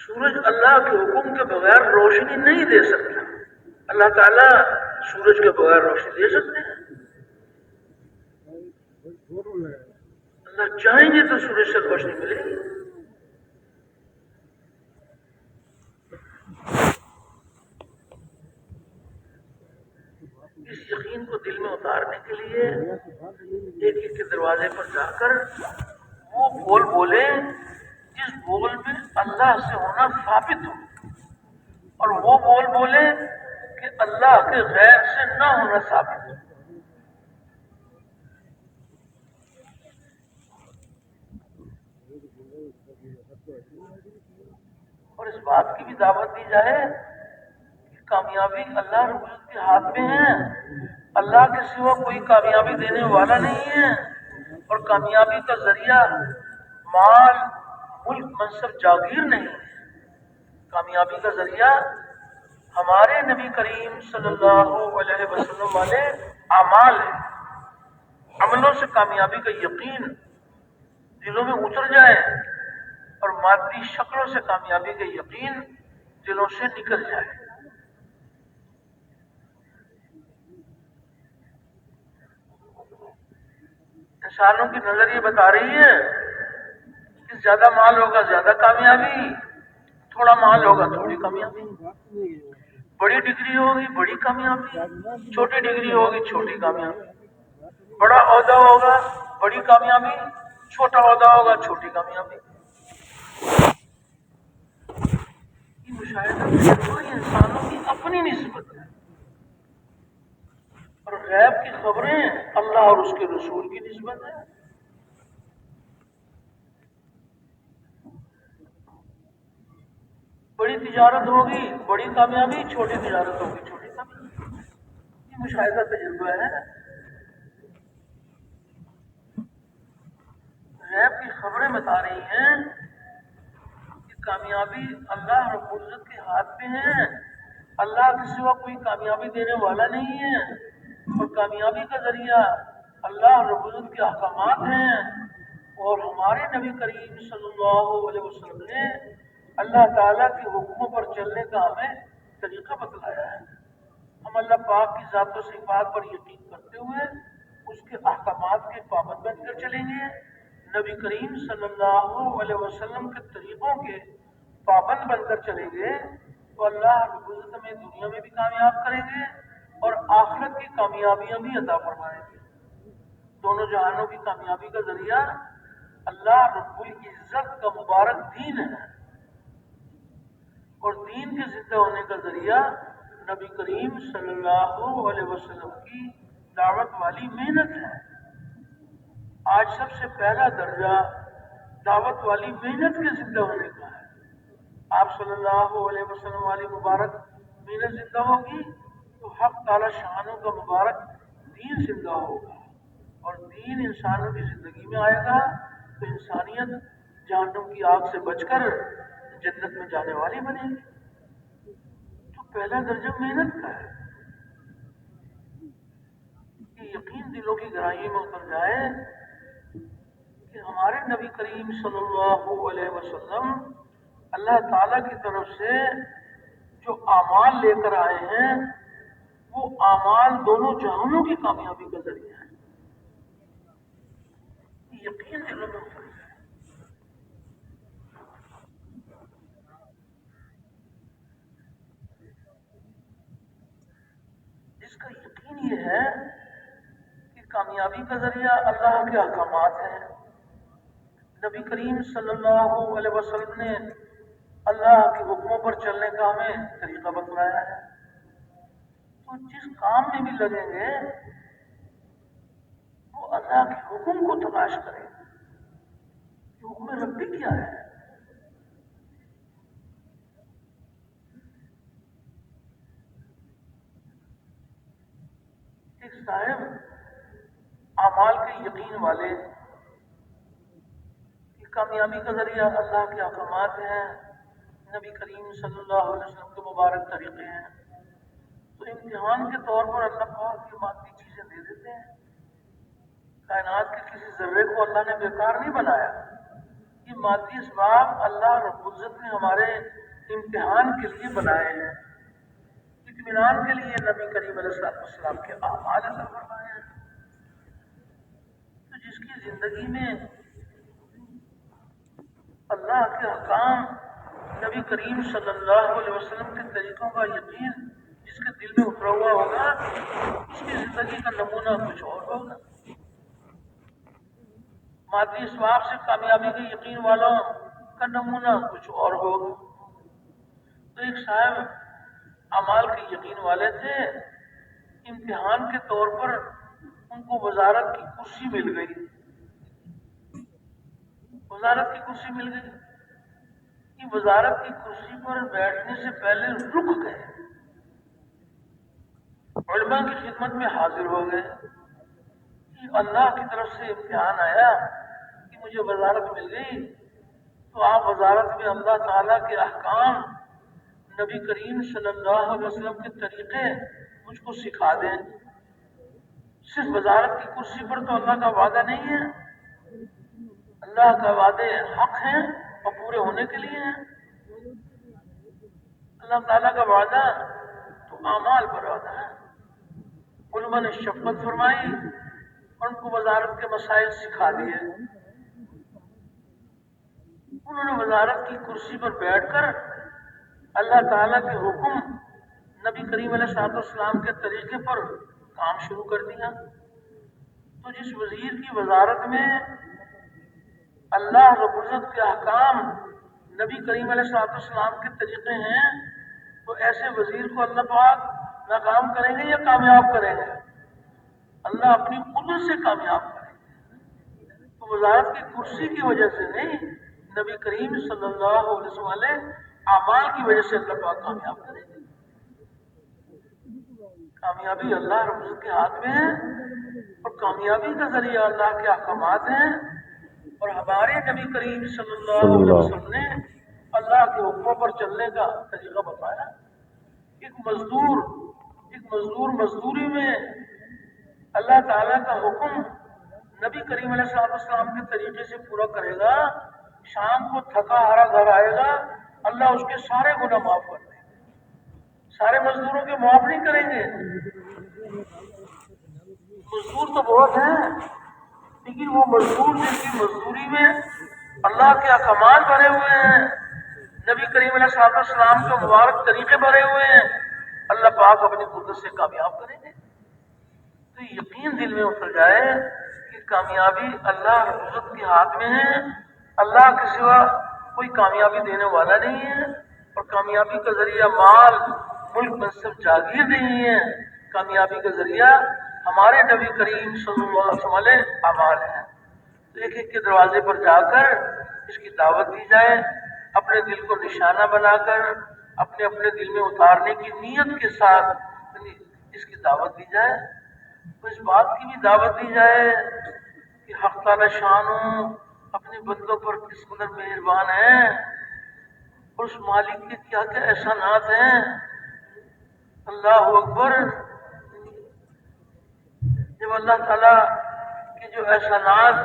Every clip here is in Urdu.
سورج اللہ کے حکم کے بغیر روشنی نہیں دے سکتا. اللہ تعالیٰ سورج کے بغیر روشنی دے سکتے ہیں؟ اللہ چاہیں گے تو سورج سے روشنی ملے گی. اس یقین کو دل میں اتارنے کے لیے ایک ایک کے دروازے پر جا کر وہ بول بولے جس بول میں اللہ سے ہونا ثابت ہو، اور وہ بول بولے کہ اللہ کے غیر سے نہ ہونا ثابت ہو. اور اس بات کی بھی دعوت دی جائے کہ کامیابی اللہ رب العزت کے ہاتھ میں ہے. اللہ کے سوا کوئی کامیابی دینے والا نہیں ہے، اور کامیابی کا ذریعہ مال، ملک، منصب، جاگیر نہیں ہے. کامیابی کا ذریعہ ہمارے نبی کریم صلی اللہ علیہ وسلم والے اعمال ہیں. عملوں سے کامیابی کا یقین دلوں میں اتر جائے، اور مادی شکلوں سے کامیابی کا یقین دلوں سے نکل جائے. انسانوں کی نظر یہ بتا رہی ہے کہ زیادہ مال ہوگا زیادہ کامیابی، تھوڑا مال ہوگا تھوڑی کامیابی. بڑی ڈگری ہوگی بڑی کامیابی، چھوٹی ڈگری ہوگی چھوٹی کامیابی. بڑا عہدہ ہوگا بڑی کامیابی، چھوٹا عہدہ ہوگا چھوٹی کامیابی. یہ مشاہدہ یہ انسانوں کی اپنی نسبت ہے، اور غیب کی خبریں اللہ اور اس کے رسول کی نسبت ہے. بڑی تجارت ہوگی بڑی کامیابی، چھوٹی تجارت ہوگی چھوٹی کامیابی. یہ مشاہدہ تجربہ ہے. غیب کی خبریں بتا رہی ہیں کہ کامیابی اللہ رب العزت کے ہاتھ میں ہے. اللہ کے سوا کوئی کامیابی دینے والا نہیں ہے، اور کامیابی کا ذریعہ اللہ رب العزت کے احکامات ہیں. اور ہمارے نبی کریم صلی اللہ علیہ وسلم نے اللہ تعالیٰ کے حکموں پر چلنے کا ہمیں طریقہ بتلایا ہے. ہم اللہ پاک کی ذات و صفات پر یقین کرتے ہوئے اس کے احکامات کے پابند بن کر چلیں گے. نبی کریم صلی اللہ علیہ وسلم کے طریقوں کے پابند بن کر چلیں گے تو اللہ رب العزت ہمیں دنیا میں بھی کامیاب کریں گے اور آخرت کی کامیابیاں بھی عطا فرمائیں گے. دونوں جہانوں کی کامیابی کا ذریعہ اللہ رب العزت کا مبارک دین ہے، اور دین کے زندہ ہونے کا ذریعہ نبی کریم صلی اللہ علیہ وسلم کی دعوت والی محنت ہے. آج سب سے پہلا درجہ دعوت والی محنت کے زندہ ہونے کا ہے. آپ صلی اللہ علیہ وسلم والی مبارک محنت زندہ ہوگی تو حق تعالی شانوں کا مبارک دین زندہ ہوگا، اور دین انسانوں کی زندگی میں آئے گا تو انسانیت جہنم کی آگ سے بچ کر جنت میں جانے والی بنے گی. تو پہلا درجہ محنت کا ہے. یہ یقین دلوں کی گہرائی میں اتر جائے کہ ہمارے نبی کریم صلی اللہ علیہ وسلم اللہ تعالیٰ کی طرف سے جو اعمال لے کر آئے ہیں وہ اعمال دونوں جہانوں کی کامیابی کا ذریعہ ہے. یقین دلوں میں اتر جائے. جس کا یقین یہ ہے کہ کامیابی کا ذریعہ اللہ کے احکامات ہیں. نبی کریم صلی اللہ علیہ وسلم نے اللہ کے حکموں پر چلنے کا ہمیں طریقہ بتلایا ہے. تو جس کام میں بھی لگیں گے وہ اللہ کے حکم کو تلاش کریں کہ حکم ربی کیا ہے. ایک صاحب اعمال کے یقین والے کی کامیابی کا ذریعہ اللہ کے احکامات ہیں، نبی کریم صلی اللہ علیہ وسلم کے مبارک طریقے ہیں. تو امتحان کے طور پر اللہ پاک یہ مادی چیزیں دے دیتے ہیں. کائنات کے کسی ذرے کو اللہ نے بیکار نہیں بنایا. یہ مادی اسباب اللہ رب العزت نے ہمارے امتحان کے لیے بنائے ہیں، اطمینان کے لیے نبی کریم علیہ السلام کے اعمال عطا فرمائے ہیں۔ تو جس کی زندگی میں اللہ کے احکام، نبی کریم صلی اللہ علیہ وسلم کے طریقوں کا یقین جس کے دل میں اترا ہوا ہوگا، اس کی زندگی کا نمونہ کچھ اور ہوگا۔ مادی اسباب سے کامیابی کے یقین والوں کا نمونہ کچھ اور ہوگا۔ تو ایک صاحب اعمال کے یقین والے تھے، امتحان کے طور پر ان کو وزارت کی کرسی مل گئی، وزارت کی کرسی مل گئی کہ وزارت کی کرسی پر بیٹھنے سے پہلے رک گئے، علماء کی خدمت میں حاضر ہو گئے کہ اللہ کی طرف سے امتحان آیا کہ مجھے وزارت مل گئی، تو آپ وزارت میں اللہ تعالیٰ کے احکام، نبی کریم صلی اللہ علیہ وسلم کے طریقے مجھ کو سکھا دیں۔ صرف وزارت کی کرسی پر تو اللہ کا وعدہ نہیں ہے، اللہ کا وعدے حق ہیں اور پورے ہونے کے لیے ہیں۔ اللہ تعالیٰ کا وعدہ تو اعمال پر وعدہ ہے۔ علماء نے شفقت فرمائی اور ان کو وزارت کے مسائل سکھا دیے۔ انہوں نے وزارت کی کرسی پر بیٹھ کر اللہ تعالیٰ کے حکم، نبی کریم علیہ السلام کے طریقے پر کام شروع کر دیا۔ تو جس وزیر کی وزارت میں اللہ رب العزت کے احکام، نبی کریم علیہ السلام کے طریقے ہیں، تو ایسے وزیر کو اللہ پاک ناکام کریں گے یا کامیاب کریں گے؟ اللہ اپنی قدرت سے کامیاب کریں گے۔ تو وزارت کی کرسی کی وجہ سے نہیں، نبی کریم صلی اللہ علیہ وسلم والے اعمال کی وجہ سے اللہ پاک کامیاب کریں گے۔ کامیابی اللہ رب العزت کے ہاتھ میں ہے، اور کامیابی کا ذریعہ اللہ کے احکامات ہیں، اور ہمارے نبی کریم صلی اللہ علیہ وسلم نے اللہ کے حکموں پر چلنے کا طریقہ بتایا۔ ایک مزدور مزدوری میں اللہ تعالیٰ کا حکم نبی کریم علیہ السلام کے طریقے سے پورا کرے گا، شام کو تھکا ہارا گھر آئے گا، اللہ اس کے سارے گناہ معاف کر دیں گے۔ سارے مزدوروں کے معاف نہیں کریں گے، مزدور تو بہت ہیں، لیکن وہ مزدور جس کی مزدوری میں اللہ کے احکامات بھرے ہوئے ہیں، نبی کریم علیہ السلام کے مبارک طریقے بھرے ہوئے ہیں، اللہ پاک اپنی قدرت سے کامیاب کریں گے۔ تو یقین دل میں اتر جائے کہ کامیابی اللہ رب العزت کے ہاتھ میں ہے، اللہ کے سوا کوئی کامیابی دینے والا نہیں ہے، اور کامیابی کا ذریعہ مال، ملک، منصب، جاگیر نہیں ہے۔ کامیابی کا ذریعہ ہمارے نبی کریم صلی اللہ علیہ وسلم والے اعمال ہیں۔ تو ایک ایک کے دروازے پر جا کر اس کی دعوت دی جائے، اپنے دل کو نشانہ بنا کر اپنے اپنے دل میں اتارنے کی نیت کے ساتھ اس کی دعوت دی جائے۔ تو اس بات کی بھی دعوت دی جائے کہ حق تعالی شانو اپنے بندوں پر کس قدر مہربان ہیں، اور اس مالک کے کیا کیا احسانات ہیں۔ اللہ اکبر۔ جب اللہ تعالیٰ کے جو احسانات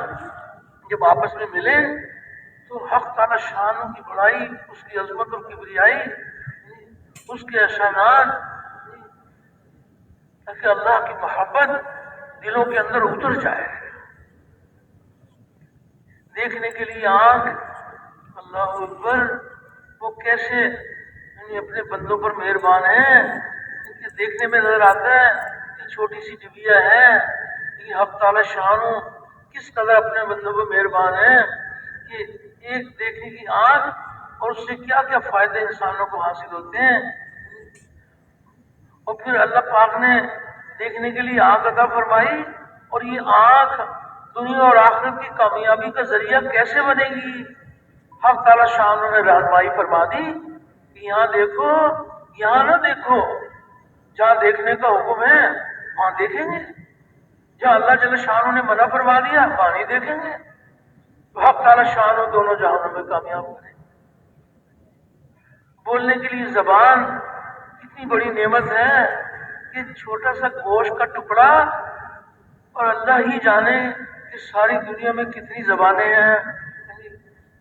جب آپس میں ملے تو حق تعالی شانوں کی بڑائی، اس کی عظمت اور کبریائی، اس کے احسانات، تاکہ اللہ کی محبت دلوں کے اندر اتر جائے۔ دیکھنے کے لیے آنکھ، اللہ اکبر، وہ کیسے اپنے بندوں پر مہربان ہیں، کہ دیکھنے میں نظر آتا ہے کہ چھوٹی سی ڈبیا ہے، یہ حق تعالی شانوں کس قدر اپنے بندوں پر مہربان ہیں کہ ایک دیکھنے کی آنکھ اور اس سے کیا کیا فائدے انسانوں کو حاصل ہوتے ہیں۔ اور پھر اللہ پاک نے دیکھنے کے لیے آنکھ عطا فرمائی، اور یہ آنکھ دنیا اور آخرت کی کامیابی کا ذریعہ کیسے بنے گی؟ حق تعالی شانوں نے رہنمائی فرما دی کہ یہاں دیکھو، یہاں نہ دیکھو، جہاں دیکھنے کا حکم ہے وہاں دیکھیں گے، جہاں اللہ جل شانوں نے منع فرما دیا وہاں نہیں دیکھیں گے۔ تو حق تعالی شانوں دونوں جہانوں میں کامیاب کریں۔ بولنے کے لیے زبان کتنی بڑی نعمت ہے کہ چھوٹا سا گوشت کا ٹکڑا، اور اللہ ہی جانے کہ ساری دنیا میں کتنی زبانیں ہیں۔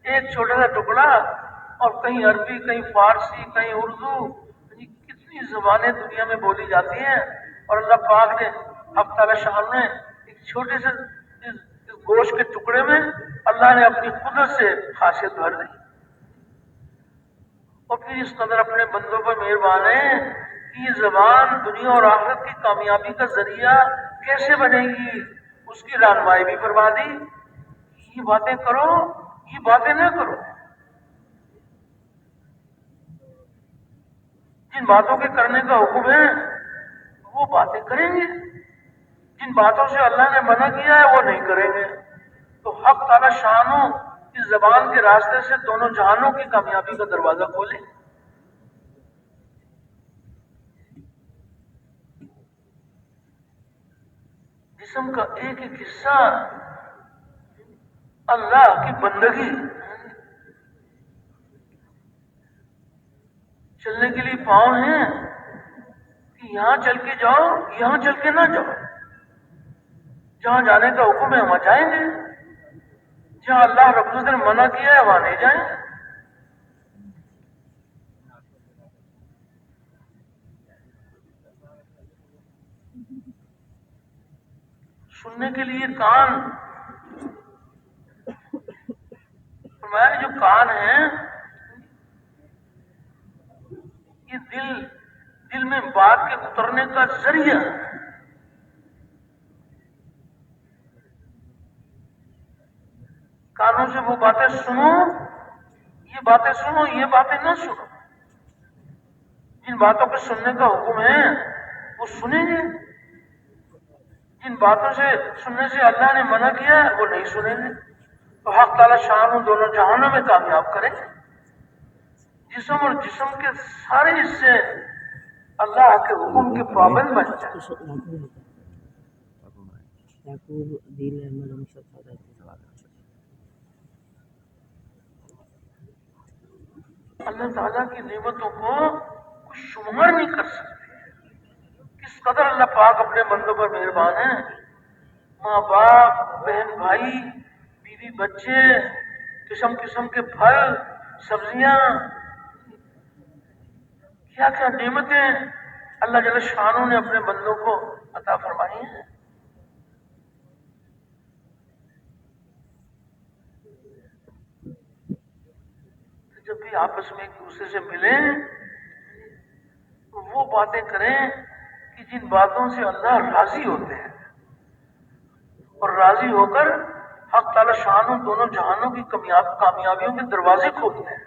ایک چھوٹا سا ٹکڑا، اور کہیں عربی، کہیں فارسی، کہیں اردو، کتنی زبانیں دنیا میں بولی جاتی ہیں، اور اللہ پاک نے حق تعالی شان نے ایک چھوٹے سے اس گوشت کے ٹکڑے میں اللہ نے اپنی قدرت سے خاصیت بھر دی، اور پھر اس قدر اپنے بندوں پر مہربان ہے کہ یہ زبان دنیا اور آخرت کی کامیابی کا ذریعہ کیسے بنے گی، اس کی رہنمائی بھی فرما دی۔ یہ باتیں کرو، یہ باتیں نہ کرو، جن باتوں کے کرنے کا حکم ہے وہ باتیں کریں گے، جن باتوں سے اللہ نے منع کیا ہے وہ نہیں کریں گے۔ تو حق تعالی شانوں اس زبان کے راستے سے دونوں جہانوں کی کامیابی کا دروازہ کھولے۔ جسم کا ایک ایک حصہ اللہ کی بندگی، چلنے کے لیے پاؤں ہیں کہ یہاں چل کے جاؤ، یہاں چل کے نہ جاؤ، جہاں جانے کا حکم ہے وہاں جائیں گے، جہاں اللہ رب العزت نے منع کیا ہے وہاں نہیں جائیں۔ سننے کے لیے کان، فرمایا جو کان ہیں یہ دل میں بات کے اترنے کا ذریعہ ہے۔ کانوں سے وہ باتیں سنو، یہ باتیں سنو، یہ باتیں نہ سنو۔ جن باتوں کے سننے کا حکم ہے وہ سنیں گے، جن باتوں سے سننے سے اللہ نے منع کیا ہے وہ نہیں سنیں گے۔ تو حق تعالی شان ان دونوں جہانوں میں کامیاب کرے، جسم اور جسم کے سارے حصے اللہ کے حکم کے پابند بن جائیں۔ اللہ تعالیٰ کی نعمتوں کو کچھ شمار نہیں کر سکتے، کس قدر اللہ پاک اپنے بندوں پر مہربان ہیں۔ ماں باپ، بہن بھائی، بیوی بچے، قسم قسم کے پھل سبزیاں، کیا کیا نعمتیں اللہ جل شانہ نے اپنے بندوں کو عطا فرمائی ہیں۔ جب بھی آپس میں ایک دوسرے سے ملیں تو وہ باتیں کریں کہ جن باتوں سے اللہ راضی ہوتے ہیں، اور راضی ہو کر حق تعالی شان دونوں جہانوں کی کامیابیوں کے دروازے کھولتے ہیں۔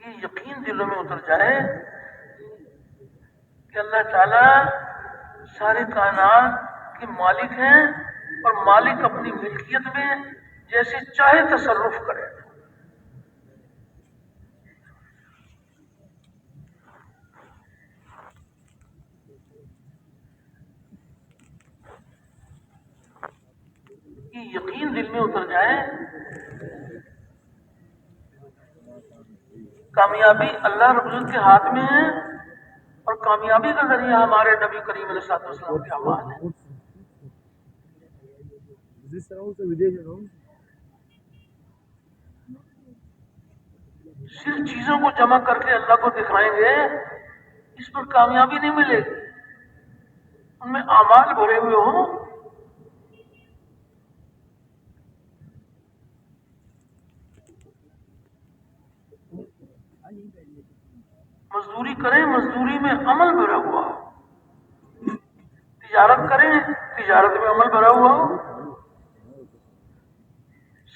یہ یقین دلوں میں اتر جائے کہ اللہ تعالیٰ سارے کائنات کے مالک ہیں، اور مالک اپنی ملکیت میں جیسے چاہے تصرف کرے۔ یہ یقین دل میں اتر جائے، کامیابی اللہ رب العزت کے ہاتھ میں ہے، اور کامیابی کا ذریعہ ہمارے نبی کریم علیہ السلام کے اعمال ہے۔ صرف چیزوں کو جمع کر کے اللہ کو دکھائیں گے اس پر کامیابی نہیں ملے گی، ان میں اعمال بھرے ہوئے ہوں۔ مزدوری کریں، مزدوری میں عمل بھرا ہوا ہو، تجارت کریں، تجارت میں عمل بھرا ہوا ہو۔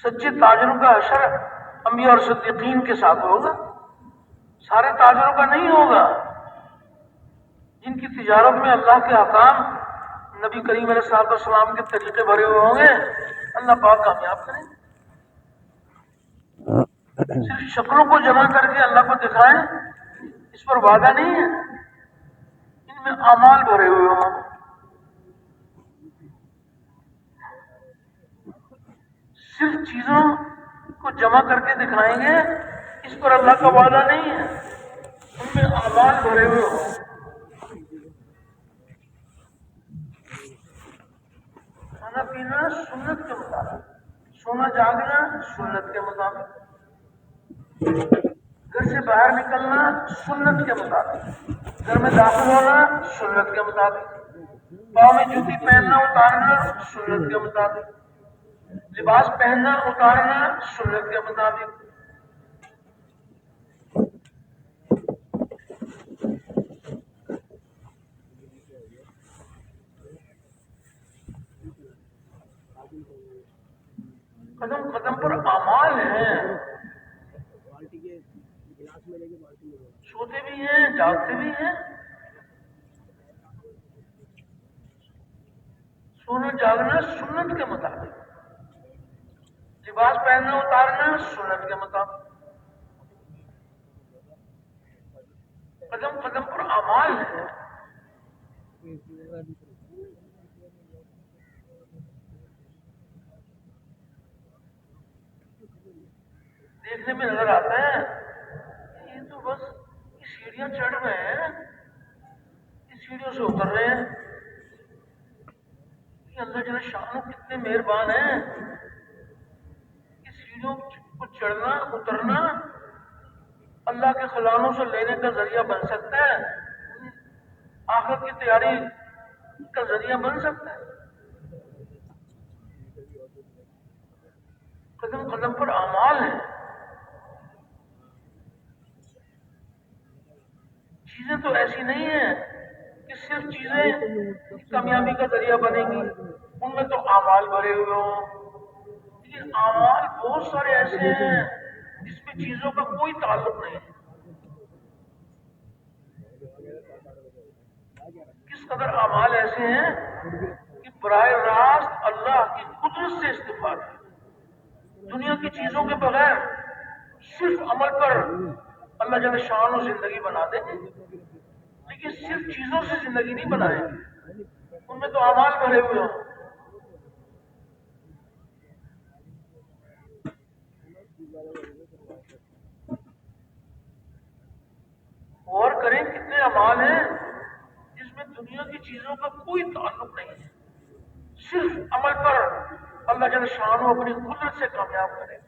سچے تاجروں کا حشر انبیاء اور صدیقین کے ساتھ ہوگا، سارے تاجروں کا نہیں ہوگا۔ جن کی تجارت میں اللہ کے احکام، نبی کریم علیہ السلام کے طریقے بھرے ہوئے ہوں گے، اللہ پاک کامیاب کریں۔ صرف شکلوں کو جمع کر کے اللہ کو دکھائیں اس پر وعدہ نہیں ہے، ان میں اعمال بھرے ہوئے ہوں۔ صرف چیزوں کو جمع کر کے دکھائیں گے اس پر اللہ کا وعدہ نہیں ہے، ان میں اعمال بھرے ہوئے ہوں۔ کھانا پینا سنت کے مطابق، سونا جاگنا سنت کے مطابق، گھر سے باہر نکلنا سنت کے مطابق، گھر میں داخل ہونا سنت کے مطابق، پاؤں میں جوتی پہننا اتارنا سنت کے مطابق، لباس پہننا اتارنا سنت کے مطابق. قدم قدم پر اعمال ہیں، سوتے بھی ہیں جاگتے بھی ہیں. سونا جاگنا سنت کے مطابق، لباس پہننا اتارنا سنت کے مطابق، قدم قدم پر اعمال ہیں. دیکھنے میں نظر آتا ہے یہ تو بس یہ سیڑھیاں چڑھ رہے ہیں، یہ سیڑھیوں سے اتر رہے ہیں. یہ اللہ جل شانہ کتنے مہربان ہیں. یہ سیڑھیوں کو چڑھنا اترنا اللہ کے خزانوں سے لینے کا ذریعہ بن سکتا ہے، آخرت کی تیاری کا ذریعہ بن سکتا ہے. قدم قدم پر اعمال ہیں. چیزیں تو ایسی نہیں ہیں کہ صرف چیزیں کامیابی کا ذریعہ بنیں گی، ان میں تو اعمال بھرے ہوئے ہوں. لیکن اعمال بہت سارے ایسے ہیں جس میں چیزوں کا کوئی تعلق نہیں ہے. کس قدر اعمال ایسے ہیں کہ براہ راست اللہ کی قدرت سے استفادہ، دنیا کی چیزوں کے بغیر صرف عمل پر اللہ جل شان و زندگی بنا دیں گے. لیکن صرف چیزوں سے زندگی نہیں بنائیں گے، ان میں تو اعمال بھرے ہوئے ہوں. غور کریں کتنے اعمال ہیں جس میں دنیا کی چیزوں کا کوئی تعلق نہیں ہے، صرف عمل پر اللہ جل شان و اپنی قدرت سے کامیاب کرے.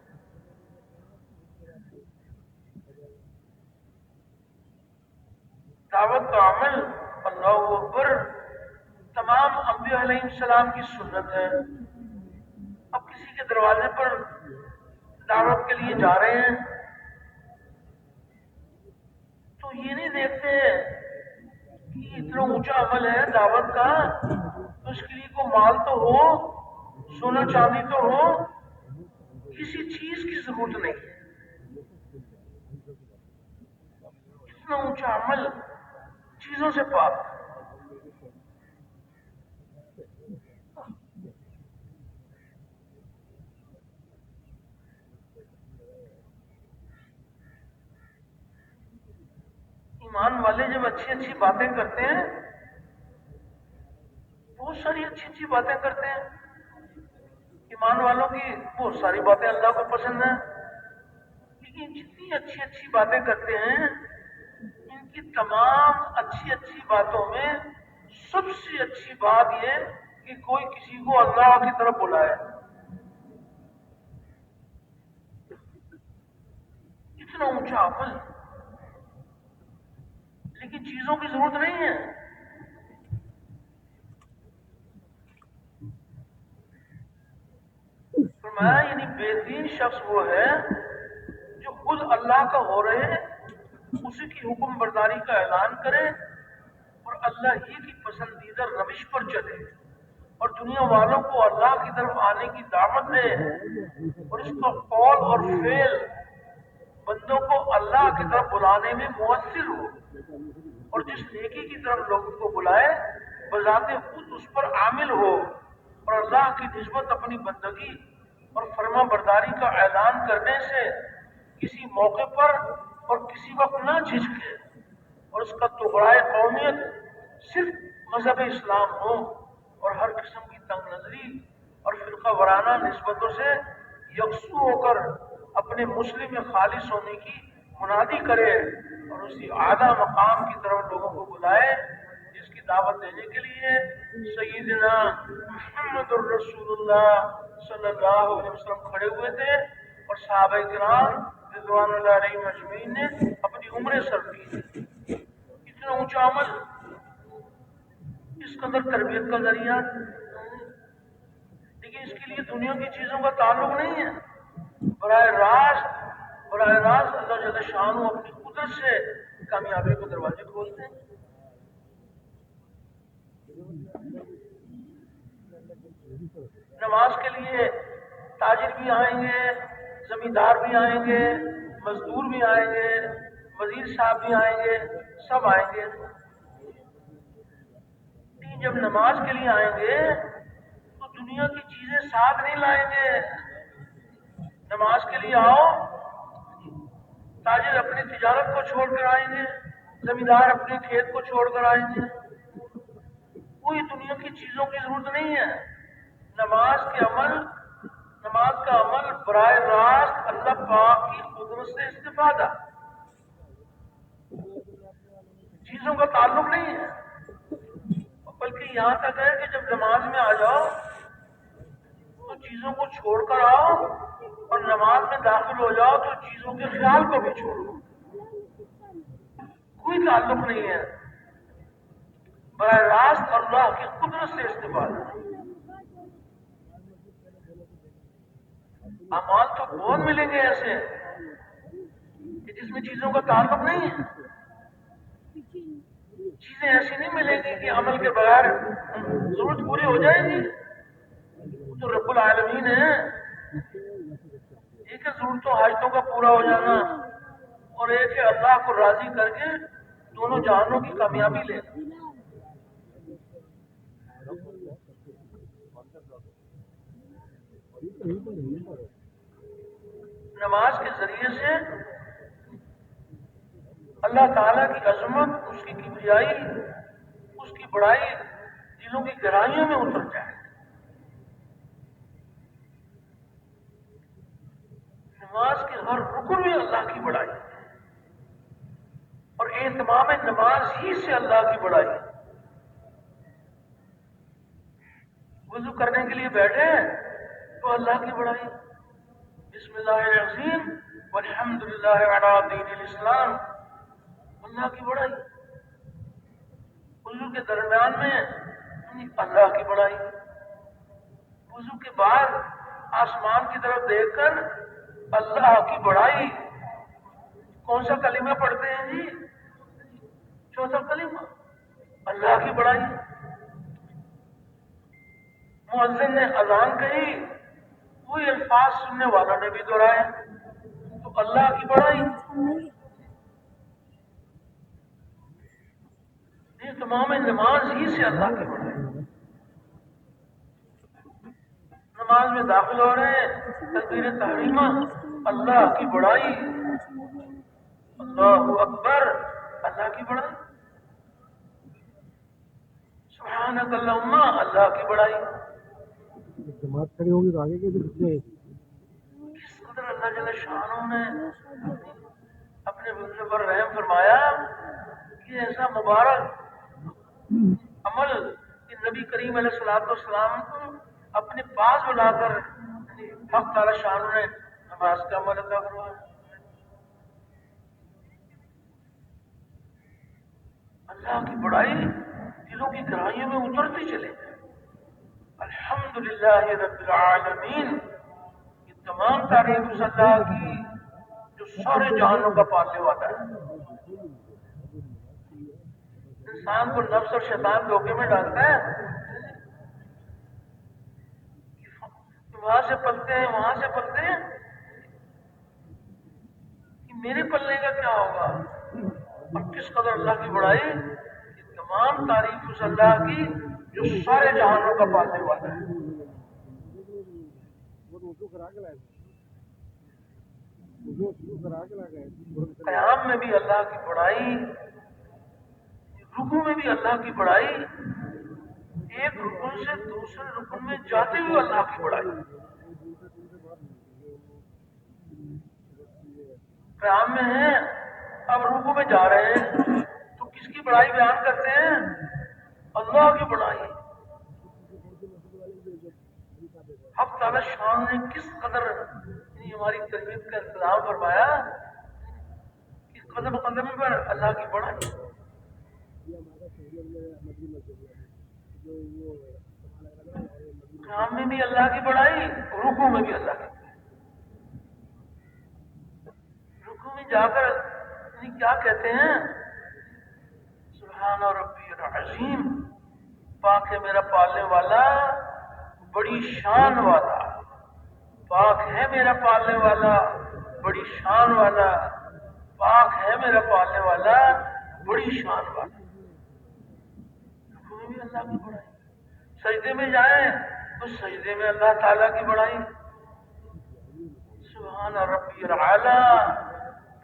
دعوت کا عمل اللہ اکبر تمام انبیاء علیہ السلام کی سنت ہے. اب کسی کے دروازے پر دعوت کے لیے جا رہے ہیں تو یہ نہیں دیکھتے کہ اتنا اونچا عمل ہے دعوت کا تو اس کے لیے کوئی مال تو ہو، سونا چاندی تو ہو. کسی چیز کی ضرورت نہیں ہے. اتنا اونچا عمل چیزوں سے پاک. ایمان والے جب اچھی اچھی باتیں کرتے ہیں، بہت ساری اچھی اچھی باتیں کرتے ہیں، ایمان والوں کی بہت ساری باتیں اللہ کو پسند ہیں. لیکن جتنی اچھی اچھی باتیں کرتے ہیں ان کی تمام اچھی اچھی باتوں میں سب سے اچھی بات یہ کہ کوئی کسی کو اللہ کی طرف بلائے. اتنا اونچا عمل، لیکن چیزوں کی ضرورت نہیں ہے. فرمایا یعنی بہترین شخص وہ ہے جو خود اللہ کا ہو رہے اسی کی حکم برداری کا اعلان کرے اور اللہ ہی کی پسندیدہ روش پر چلے اور دنیا والوں کو اللہ کی طرف آنے کی دعوت دے اور اس کا قول اور فعل بندوں کو اللہ کی طرف بلانے میں مؤثر ہو اور جس نیکی کی طرف لوگوں کو بلائے بذات خود اس پر عامل ہو اور اللہ کی نسبت اپنی بندگی اور فرما برداری کا اعلان کرنے سے کسی موقع پر اور کسی وقت نہ جھجکے اور اس کا تغرائے قومیت صرف مذہب اسلام ہو اور ہر قسم کی تنگ نظری اور فرقہ وارانہ نسبتوں سے یکسو ہو کر اپنے مسلم خالص ہونے کی منادی کرے اور اسی اعلیٰ مقام کی طرف لوگوں کو بلائے جس کی دعوت دینے کے لیے سیدنا محمد الرسول اللہ صلی اللہ علیہ وسلم کھڑے ہوئے تھے اور صحابہ کرام رضوان اللہ علیہم اجمعین نے اپنی عمریں سر دی. اتنا اونچا عمل، اس قدر تربیت کا ذریعہ، لیکن اس کے لیے دنیا کی چیزوں کا تعلق نہیں ہے. براہ راست اللہ جل شانہ اپنی قدرت سے کامیابی کے دروازے کھولتے ہیں. نماز کے لیے تاجر بھی آئیں گے، زمیندار بھی آئیں گے، مزدور بھی آئیں گے، وزیر صاحب بھی آئیں گے، سب آئیں گے. لیکن جب نماز کے لیے آئیں گے تو دنیا کی چیزیں ساتھ نہیں لائیں گے. نماز کے لیے آؤ، تاجر اپنی تجارت کو چھوڑ کر آئیں گے، زمیندار اپنے کھیت کو چھوڑ کر آئیں گے. کوئی دنیا کی چیزوں کی ضرورت نہیں ہے. نماز کا عمل براہ راست اللہ پاک کی قدرت سے استفادہ، چیزوں کا تعلق نہیں ہے. بلکہ یہاں تک ہے کہ جب نماز میں آ جاؤ تو چیزوں کو چھوڑ کر آؤ، اور نماز میں داخل ہو جاؤ تو چیزوں کے خیال کو بھی چھوڑو. کوئی تعلق نہیں ہے، براہ راست اللہ کی قدرت سے استفادہ. اعمال تو بہت ملیں گے ایسے کہ جس میں چیزوں کا تعلق نہیں ہے. چیزیں ایسی نہیں ملیں گی کہ عمل کے بغیر ضرورت پوری ہو جائے گی. جو رب العالمین ہے، ایک ہے ضرورتوں حاجتوں کا پورا ہو جانا، اور ایک ہے اللہ کو راضی کر کے دونوں جہانوں کی کامیابی لینا. نماز کے ذریعے سے اللہ تعالیٰ کی عظمت، اس کی کبریائی، اس کی بڑائی دلوں کی گہرائیوں میں اتر جائے. نماز کے ہر رکن میں اللہ کی بڑائی، اور اہتمام نماز ہی سے اللہ کی بڑائی. وضو کرنے کے لیے بیٹھے تو اللہ کی بڑائی، بسم اللہ العظیم والحمد للہ علی دین الاسلام، اللہ کی بڑائی. وضو کے درمیان میں اللہ کی بڑائی. وضو کے بعد آسمان کی طرف دیکھ کر اللہ کی بڑائی. کون سا کلمہ پڑھتے ہیں جی؟ چوتھا کلمہ، اللہ کی بڑائی. مؤذن نے اذان کہی، وہی الفاظ سننے والا نے بھی دہرائے، تو اللہ کی بڑائی. یہ تمام نماز ہی سے اللہ کی بڑائی. نماز میں داخل ہو رہے ہیں، تکبیر تحریمہ، اللہ کی بڑائی، اللہ اکبر، اللہ کی بڑائی، سبحانک اللہم، اللہ کی بڑائی. جماعت کھڑی ہوگی تو آگے کے کس قدر اللہ جل شانہ نے اپنے بندے پر رحم فرمایا کہ ایسا مبارک عمل کہ نبی کریم علیہ الصلوۃ والسلام کو اپنے پاس بلا کر حق تعالی شانہ نے نماز کا عمل عطا فرمایا. اللہ کی بڑائی دلوں کی گہرائیوں میں اترتی چلے گئے. الحمدللہ رب العالمین، یہ تمام تعریف اس اللہ کی جو سارے جہانوں کا پالنے والا ہے. انسان کو نفس اور شیطان دھوکے میں ڈالتا ہے کہ وہاں سے پلتے ہیں وہاں سے پلتے ہیں، کہ میرے پلنے کا کیا ہوگا. اور کس قدر اللہ کی بڑائی، یہ تمام تعریف اس اللہ کی جو سارے جہانوں کا پالنے والا ہے. قیام میں بھی اللہ کی بڑائی، رکوع میں بھی اللہ کی بڑائی، ایک رکن سے دوسرے رکن میں جاتے ہوئے اللہ کی بڑائی. قیام میں ہیں، اب رکوع میں جا رہے ہیں تو کس کی بڑائی بیان کرتے ہیں؟ اللہ کی بڑائی. حق تعالی شان نے کس قدر ہماری تربیت کا انتظام فرمایا کہ قدم قدم پر اللہ کی بڑائی. قیام میں بھی اللہ کی بڑائی، رکوع میں بھی اللہ کی بڑائی. رکوع میں جا کر کیا کہتے ہیں؟ سبحان ربی العظیم، پاک ہے میرا پالنے والا بڑی شان والا، پاک ہے میرا پالنے والا بڑی شان والا، پاک ہے میرا پالنے والا بڑی شان والا. رکوع میں بھی اللہ کی بڑائی. سجدے میں جائیں تو سجدے میں اللہ تعالیٰ کی بڑائی. سبحان ربی العالی،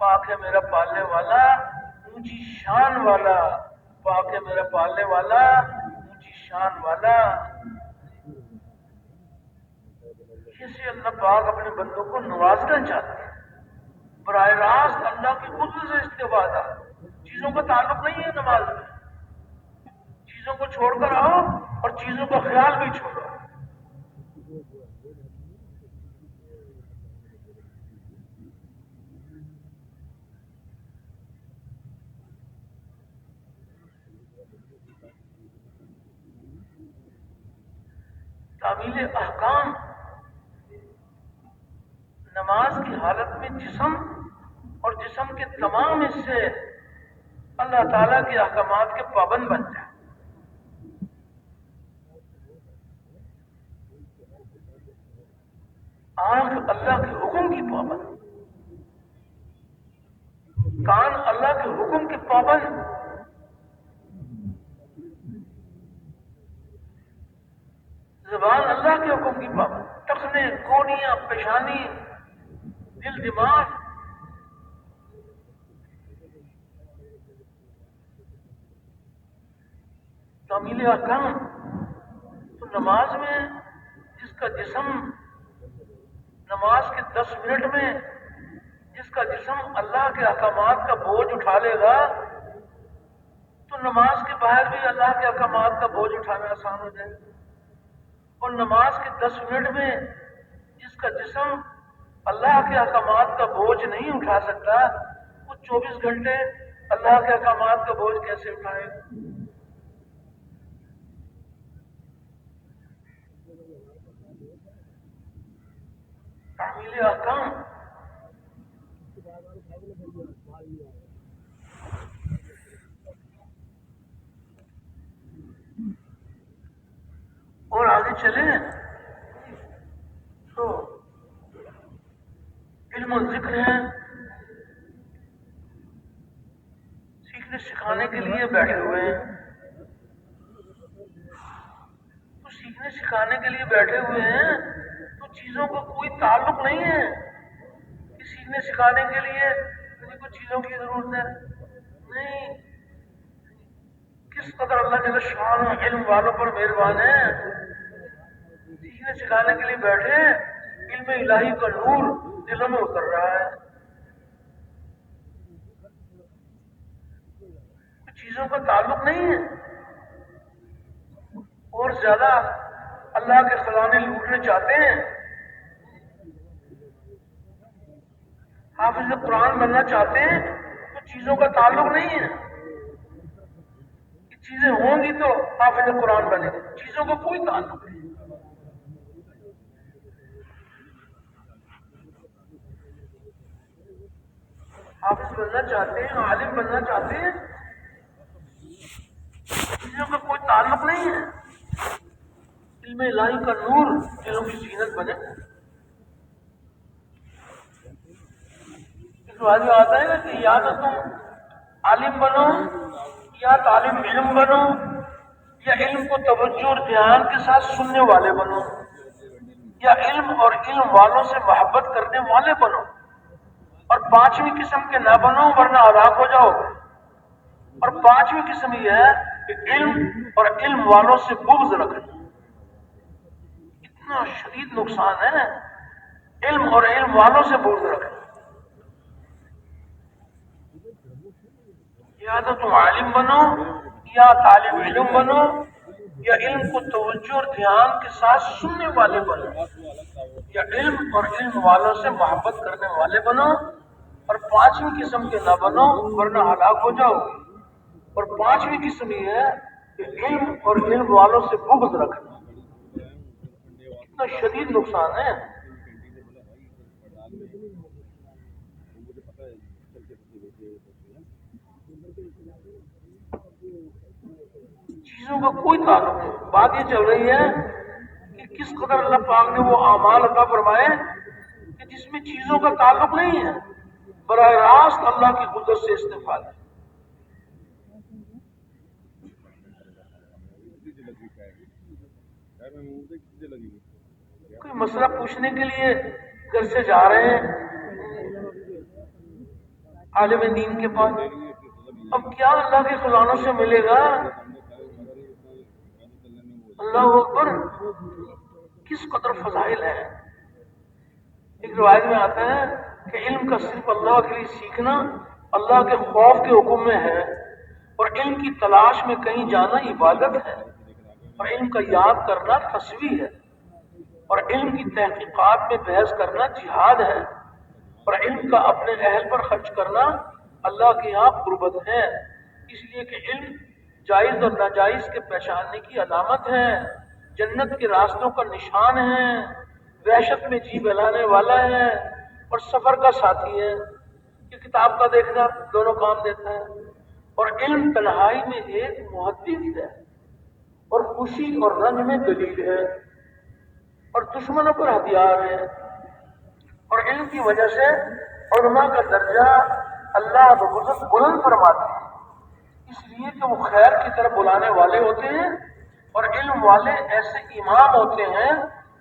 پاک ہے میرا پالنے والا اونچی شان والا، پاک ہے میرا پالنے والا اونچی شان والا. کیسے اللہ پاک اپنے بندوں کو نوازنا چاہتے ہیں. براہ راست اللہ کی قدرت سے استفادہ، چیزوں کا تعلق نہیں ہے نماز میں. چیزوں کو چھوڑ کر آؤ اور چیزوں کا خیال بھی چھوڑو. تعمیل احکام، نماز کی حالت میں جسم اور جسم کے تمام حصے اللہ تعالیٰ کے احکامات کے پابند بن جائیں. آنکھ اللہ کے حکم کی پابند، کان اللہ کے حکم کے پابند، زبان اللہ کے حکم کی پابند، ٹخنے، کونیاں، پیشانی، دل، دماغ. تعمیل احکام تو نماز میں جس کا جسم نماز کے 10 منٹ میں جس کا جسم اللہ کے احکامات کا بوجھ اٹھا لے گا تو نماز کے باہر بھی اللہ کے احکامات کا بوجھ اٹھانا آسان ہو جائے گا. اور نماز کے 10 منٹ میں جس کا جسم اللہ کے احکامات کا بوجھ نہیں اٹھا سکتا وہ 24 گھنٹے اللہ کے احکامات کا بوجھ کیسے اٹھائے گا؟ تعمیل احکام اور آگے چلیں تو علم و ذکر ہے. سیکھنے سکھانے کے لیے بیٹھے ہوئے ہیں تو سیکھنے سکھانے کے لیے بیٹھے ہوئے ہیں تو چیزوں کا کوئی تعلق نہیں ہے کہ سیکھنے سکھانے کے لیے کچھ چیزوں کی ضرورت ہے. نہیں، کس قدر اللہ جل شان علم والوں پر مہربان ہے. سیکھنے سکھانے کے لیے بیٹھے، علم الہی کا نور دلوں میں اتر رہا ہے. کچھ چیزوں کا تعلق نہیں ہے. اور زیادہ اللہ کے خزانے لوٹنے چاہتے ہیں، حافظ قرآن بننا چاہتے ہیں تو چیزوں کا تعلق نہیں ہے. چیزیں ہوں گی تو حافظ قرآن بنے گی، چیزوں کا کوئی تعلق نہیں. حافظ بننا چاہتے ہیں، عالم بننا چاہتے ہیں، چیزوں کا کوئی تعلق نہیں ہے. علم الہی کا نور دلوں کی زینت بنے. اس بات میں آتا ہے نا کہ یا تو تم عالم بنو یا طالب علم بنو یا علم کو توجہ اور دھیان کے ساتھ سننے والے بنو یا علم اور علم والوں سے محبت کرنے والے بنو. اور 5ویں قسم کے نہ بنو ورنہ ہلاک ہو جاؤ گے. اور 5ویں قسم یہ ہے کہ علم اور علم والوں سے بغض رکھنا. اتنا شدید نقصان ہے علم اور علم والوں سے بغض رکھنا. یا تو تم عالم بنو یا طالب علم بنو یا علم کو توجہ اور دھیان کے ساتھ سننے والے بنو، یا علم اور علم والوں سے محبت کرنے والے بنو، اور پانچویں قسم کے نہ بنو ورنہ ہلاک ہو جاؤ گے۔ اور پانچویں قسم یہ ہے کہ علم اور علم والوں سے بغض رکھنا، اتنا شدید نقصان ہے۔ چیزوں کا کوئی تعلق نہیں، بات یہ چل رہی ہے کہ کس قدر اللہ پاک نے وہ اعمال عطا فرمائے کہ جس میں چیزوں کا تعلق نہیں ہے، براہ راست اللہ کی قدرت سے استفادہ۔ کوئی مسئلہ پوچھنے کے لیے گھر سے جا رہے ہیں عالم دین کے پاس، اب کیا اللہ کے خزانوں سے ملے گا؟ اللہ اکبر، کس قدر فضائل ہے۔ ایک روایت میں آتا ہے کہ علم کا صرف اللہ کے لیے سیکھنا اللہ کے خوف کے حکم میں ہے، اور علم کی تلاش میں کہیں جانا عبادت ہے، اور علم کا یاد کرنا تسبیح ہے، اور علم کی تحقیقات میں بحث کرنا جہاد ہے، اور علم کا اپنے اہل پر خرچ کرنا اللہ کے یہاں قربت ہے، اس لیے کہ علم جائز اور ناجائز کے پہچاننے کی علامت ہے، جنت کے راستوں کا نشان ہے، وحشت میں جی بہلانے والا ہے، اور سفر کا ساتھی ہے کہ کتاب کا دیکھنا دونوں کام دیتا ہے، اور علم تنہائی میں ایک محدث ہے، اور خوشی اور رنج میں دلیل ہے، اور دشمنوں پر ہتھیار ہے، اور علم کی وجہ سے علماء کا درجہ اللہ بزرگ بلند فرماتے ہیں، اس لیے کہ وہ خیر کی طرف بلانے والے ہوتے ہیں، اور علم والے ایسے امام ہوتے ہیں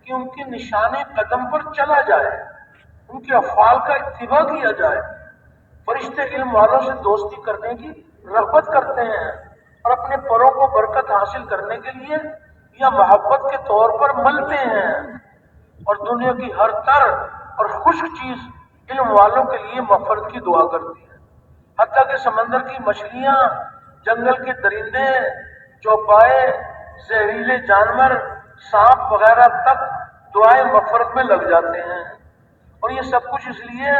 کہ ان کے نشان قدم پر چلا جائے، ان کے افعال کا اتباع کیا جائے۔ فرشتے علم والوں سے دوستی کرنے کی رغبت کرتے ہیں، اور اپنے پروں کو برکت حاصل کرنے کے لیے یا محبت کے طور پر ملتے ہیں، اور دنیا کی ہر تر اور خشک چیز علم والوں کے لیے مغفرت کی دعا کرتی ہے، حتیٰ کہ سمندر کی مچھلیاں، جنگل کے درندے، چوپائے، زہریلے جانور، سانپ وغیرہ تک دعائیں مغفرت میں لگ جاتے ہیں، اور یہ سب کچھ اس لیے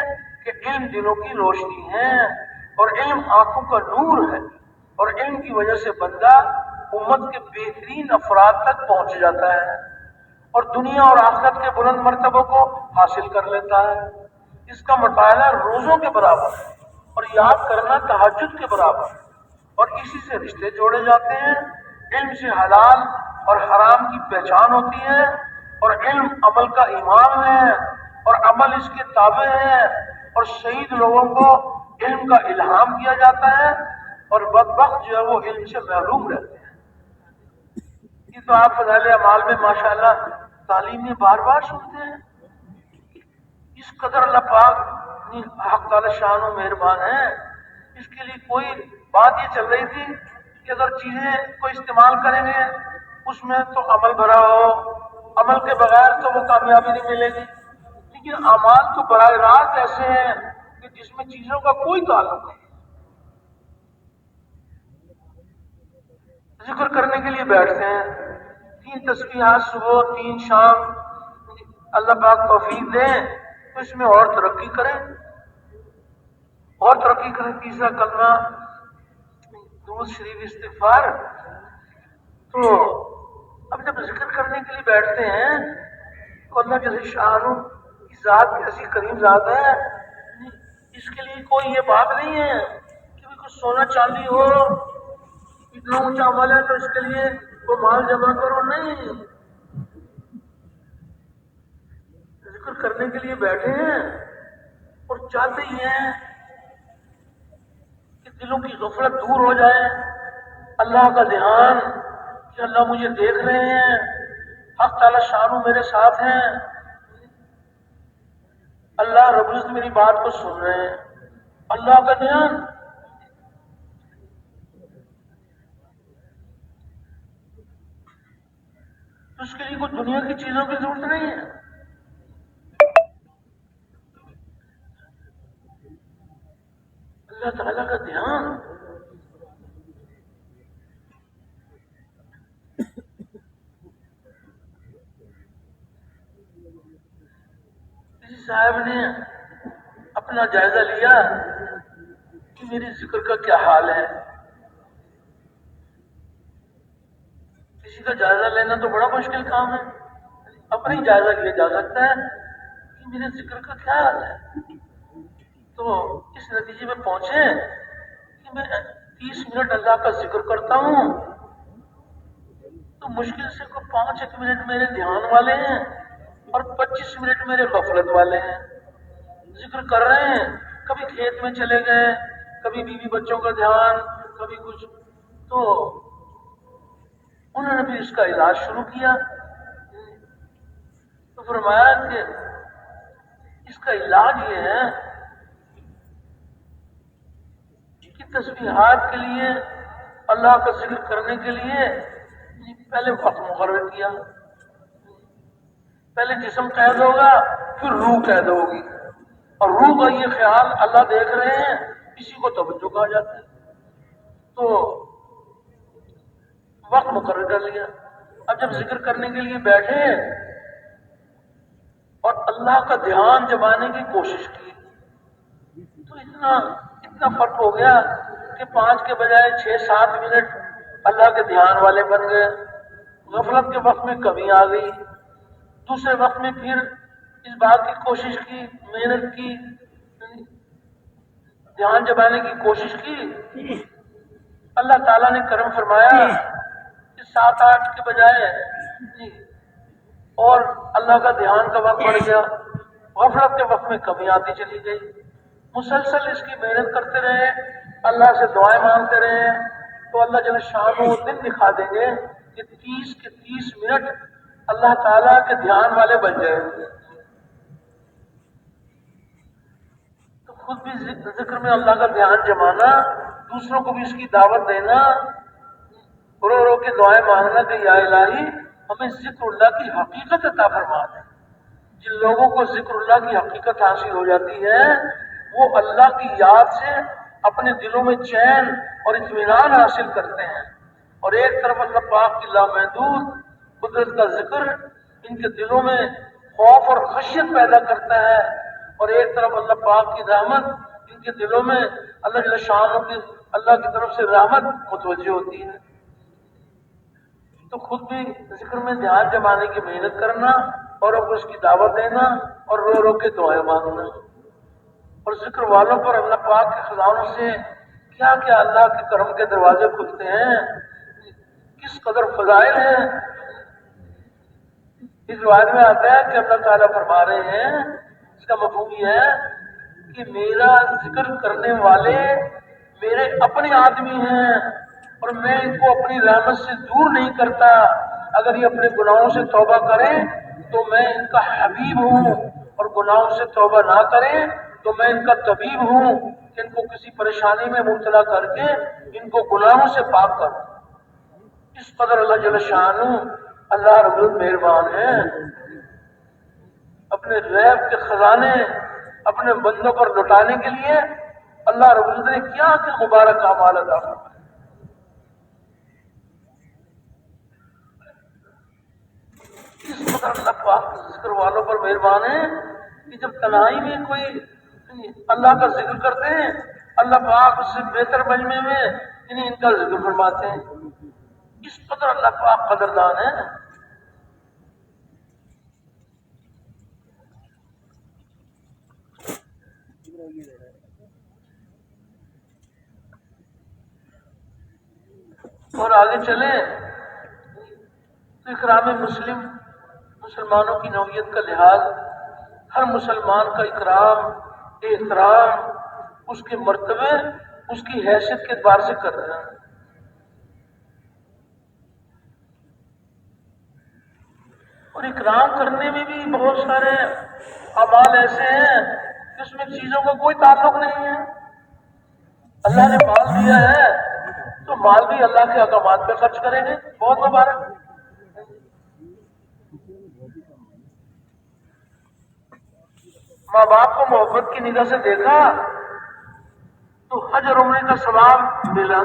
کہ علم دلوں کی روشنی ہے، اور علم آنکھوں کا نور ہے، اور علم کی وجہ سے بندہ امت کے بہترین افراد تک پہنچ جاتا ہے، اور دنیا اور آخرت کے بلند مرتبوں کو حاصل کر لیتا ہے۔ اس کا مطالعہ روزوں کے برابر ہے، اور یاد کرنا تہجد کے برابر ہے، اور اسی سے رشتے جوڑے جاتے ہیں۔ علم سے حلال اور حرام کی پہچان ہوتی ہے، اور علم عمل کا امام ہے، اور عمل اس کے تابع ہے، اور شہید لوگوں کو علم کا الہام کیا جاتا ہے، اور بدبخت جو ہے وہ علم سے محروم رہتے ہیں۔ یہ تو آپ فضائل اعمال میں ماشاءاللہ تعلیم میں بار بار سنتے ہیں۔ اس قدر اللہ پاک حق تعالی شان و مہربان ہے، اس کے لیے کوئی بات یہ چل رہی تھی کہ اگر چیزیں کو استعمال کریں گے اس میں تو عمل بھرا ہو، عمل کے بغیر تو وہ کامیابی نہیں ملے گی، لیکن اعمال تو براہ راست ایسے ہیں کہ جس میں چیزوں کا کوئی تعلق نہیں۔ ذکر کرنے کے لیے بیٹھتے ہیں، 3 تسبیحات صبح 3 شام، اللہ پاک توفیق دیں تو اس میں اور ترقی کریں، اور ترقی کریں۔ تیسرا کلمہ درود شریف استغفار۔ تو اب جب ذکر کرنے کے لیے بیٹھتے ہیں تو اللہ کے شان کی ذات ایسی کریم ذات ہے، اس کے لیے کوئی یہ بات نہیں ہے کہ کچھ سونا چاندی ہو، اتنا اونچا عمل ہے تو اس کے لیے وہ مال جمع کرو، نہیں، ذکر کرنے کے لیے بیٹھے ہیں اور چاہتے ہی ہیں کہ دلوں کی غفلت دور ہو جائے، اللہ کا دھیان کہ اللہ مجھے دیکھ رہے ہیں، حق تعالی شانو میرے ساتھ ہیں، اللہ رب العزت میری بات کو سن رہے ہیں، اللہ کا دھیان۔ تو اس کے لیے کوئی دنیا کی چیزوں کی ضرورت نہیں ہے۔ اللہ تعالیٰ کا دھیان، صاحب نے اپنا جائزہ لیا کہ میری ذکر کا کیا حال ہے. کسی کا جائزہ لینا تو بڑا مشکل کام ہے. اپنا ہی جائزہ لیا جا سکتا ہے کہ میرے ذکر کا کیا حال ہے. تو اس نتیجے میں پہنچے کہ میں 30 منٹ اللہ کا ذکر کرتا ہوں تو مشکل سے کوئی 5 منٹ میرے دھیان والے ہیں اور 25 منٹ میرے غفلت والے ہیں. ذکر کر رہے ہیں، کبھی کھیت میں چلے گئے، کبھی بیوی بچوں کا دھیان، کبھی کچھ. تو انہوں نے بھی اس کا علاج شروع کیا. تو فرمایا کہ اس کا علاج یہ ہے کہ تسبیحات کے لیے، اللہ کا ذکر کرنے کے لیے پہلے وقت مقرر کیا. پہلے جسم قید ہوگا، پھر روح قید ہوگی، اور روح کا یہ خیال اللہ دیکھ رہے ہیں، اسی کو توجہ کہا جاتا ہے. تو وقت مقرر کر لیا. اب جب ذکر کرنے کے لیے بیٹھے اور اللہ کا دھیان جمانے کی کوشش کی تو اتنا فرق ہو گیا کہ 5 کے بجائے 6-7 منٹ اللہ کے دھیان والے بن گئے. غفلت کے وقت میں کمی آ گئی. دوسرے وقت میں پھر اس بات کی کوشش کی، محنت کی، دھیان جمانے کی کوشش کی. اللہ تعالیٰ نے کرم فرمایا کہ 7-8 کے بجائے اور اللہ کا دھیان کا وقت بڑھ گیا. غفلت کے وقت میں کمی آتی چلی گئی. مسلسل اس کی محنت کرتے رہے، اللہ سے دعائیں مانگتے رہے تو اللہ جل شانہ وہ دن دکھا دیں گے کہ 30 کے 30 منٹ اللہ تعالیٰ کے دھیان والے بن جائیں گے. تو خود بھی ذکر میں اللہ کا دھیان جمانا، دوسروں کو بھی اس کی دعوت دینا، رو رو کے دعائیں مانگنا کہ یا الہی ہمیں ذکر اللہ کی حقیقت عطا فرما دے. جن لوگوں کو ذکر اللہ کی حقیقت حاصل ہو جاتی ہے وہ اللہ کی یاد سے اپنے دلوں میں چین اور اطمینان حاصل کرتے ہیں. اور ایک طرف اللہ پاک کی لامحدود قدرت کا ذکر ان کے دلوں میں خوف اور خشیت پیدا کرتا ہے، اور ایک طرف اللہ پاک کی رحمت ان کے دلوں میں اللہ جل شانہ کی اللہ کی طرف سے رحمت متوجہ ہوتی ہے. تو خود بھی ذکر میں دھیان جمانے کی محنت کرنا، اور اب اس کی دعوت دینا، اور رو رو کے دعائیں مانگنا. اور ذکر والوں پر اللہ پاک کے خزانوں سے کیا کیا اللہ کے کرم کے دروازے کھلتے ہیں، کس قدر فضائل ہیں. اس روایت میں آتا ہے کہ اللہ تعالیٰ فرما رہے ہیں، اس کا مفہوم یہ ہے کہ میرا ذکر کرنے والے میرے اپنے آدمی ہیں اور میں ان کو اپنی رحمت سے دور نہیں کرتا. اگر یہ اپنے گناہوں سے توبہ کریں تو میں ان کا حبیب ہوں، اور گناہوں سے توبہ نہ کریں تو میں ان کا طبیب ہوں کہ ان کو کسی پریشانی میں مبتلا کر کے ان کو گناہوں سے پاک کروں. اس قدر اللہ جل شانہ اللہ رب العزت مہربان ہے. اپنے غیب کے خزانے اپنے بندوں پر لٹانے کے لیے اللہ رب العزت نے کیا کیا مبارک اعمال عطا فرمائے. اس قدر اللہ پاک ذکر والوں پر مہربان ہے کہ جب تنہائی میں کوئی اللہ کا ذکر کرتے ہیں اللہ پاک اس سے بہتر مجمع میں ان کا ذکر فرماتے ہیں. اس قدر اللہ پاک قدردان ہے. اور آگے چلیں تو اکرام مسلمانوں کی نوعیت کا لحاظ، ہر مسلمان کا اکرام احترام اس کے مرتبے اس کی حیثیت کے اعتبار سے کر رہے ہیں. اور اکرام کرنے میں بھی بہت سارے اعمال ایسے ہیں کہ اس میں چیزوں کا کوئی تعلق نہیں ہے. اللہ نے مال دیا ہے تو مال بھی اللہ کے احکامات پہ خرچ کریں گے، بہت مبارک. ماں باپ کو محبت کی نگاہ سے دیکھا تو حج اور عمرے کا ثواب ملا.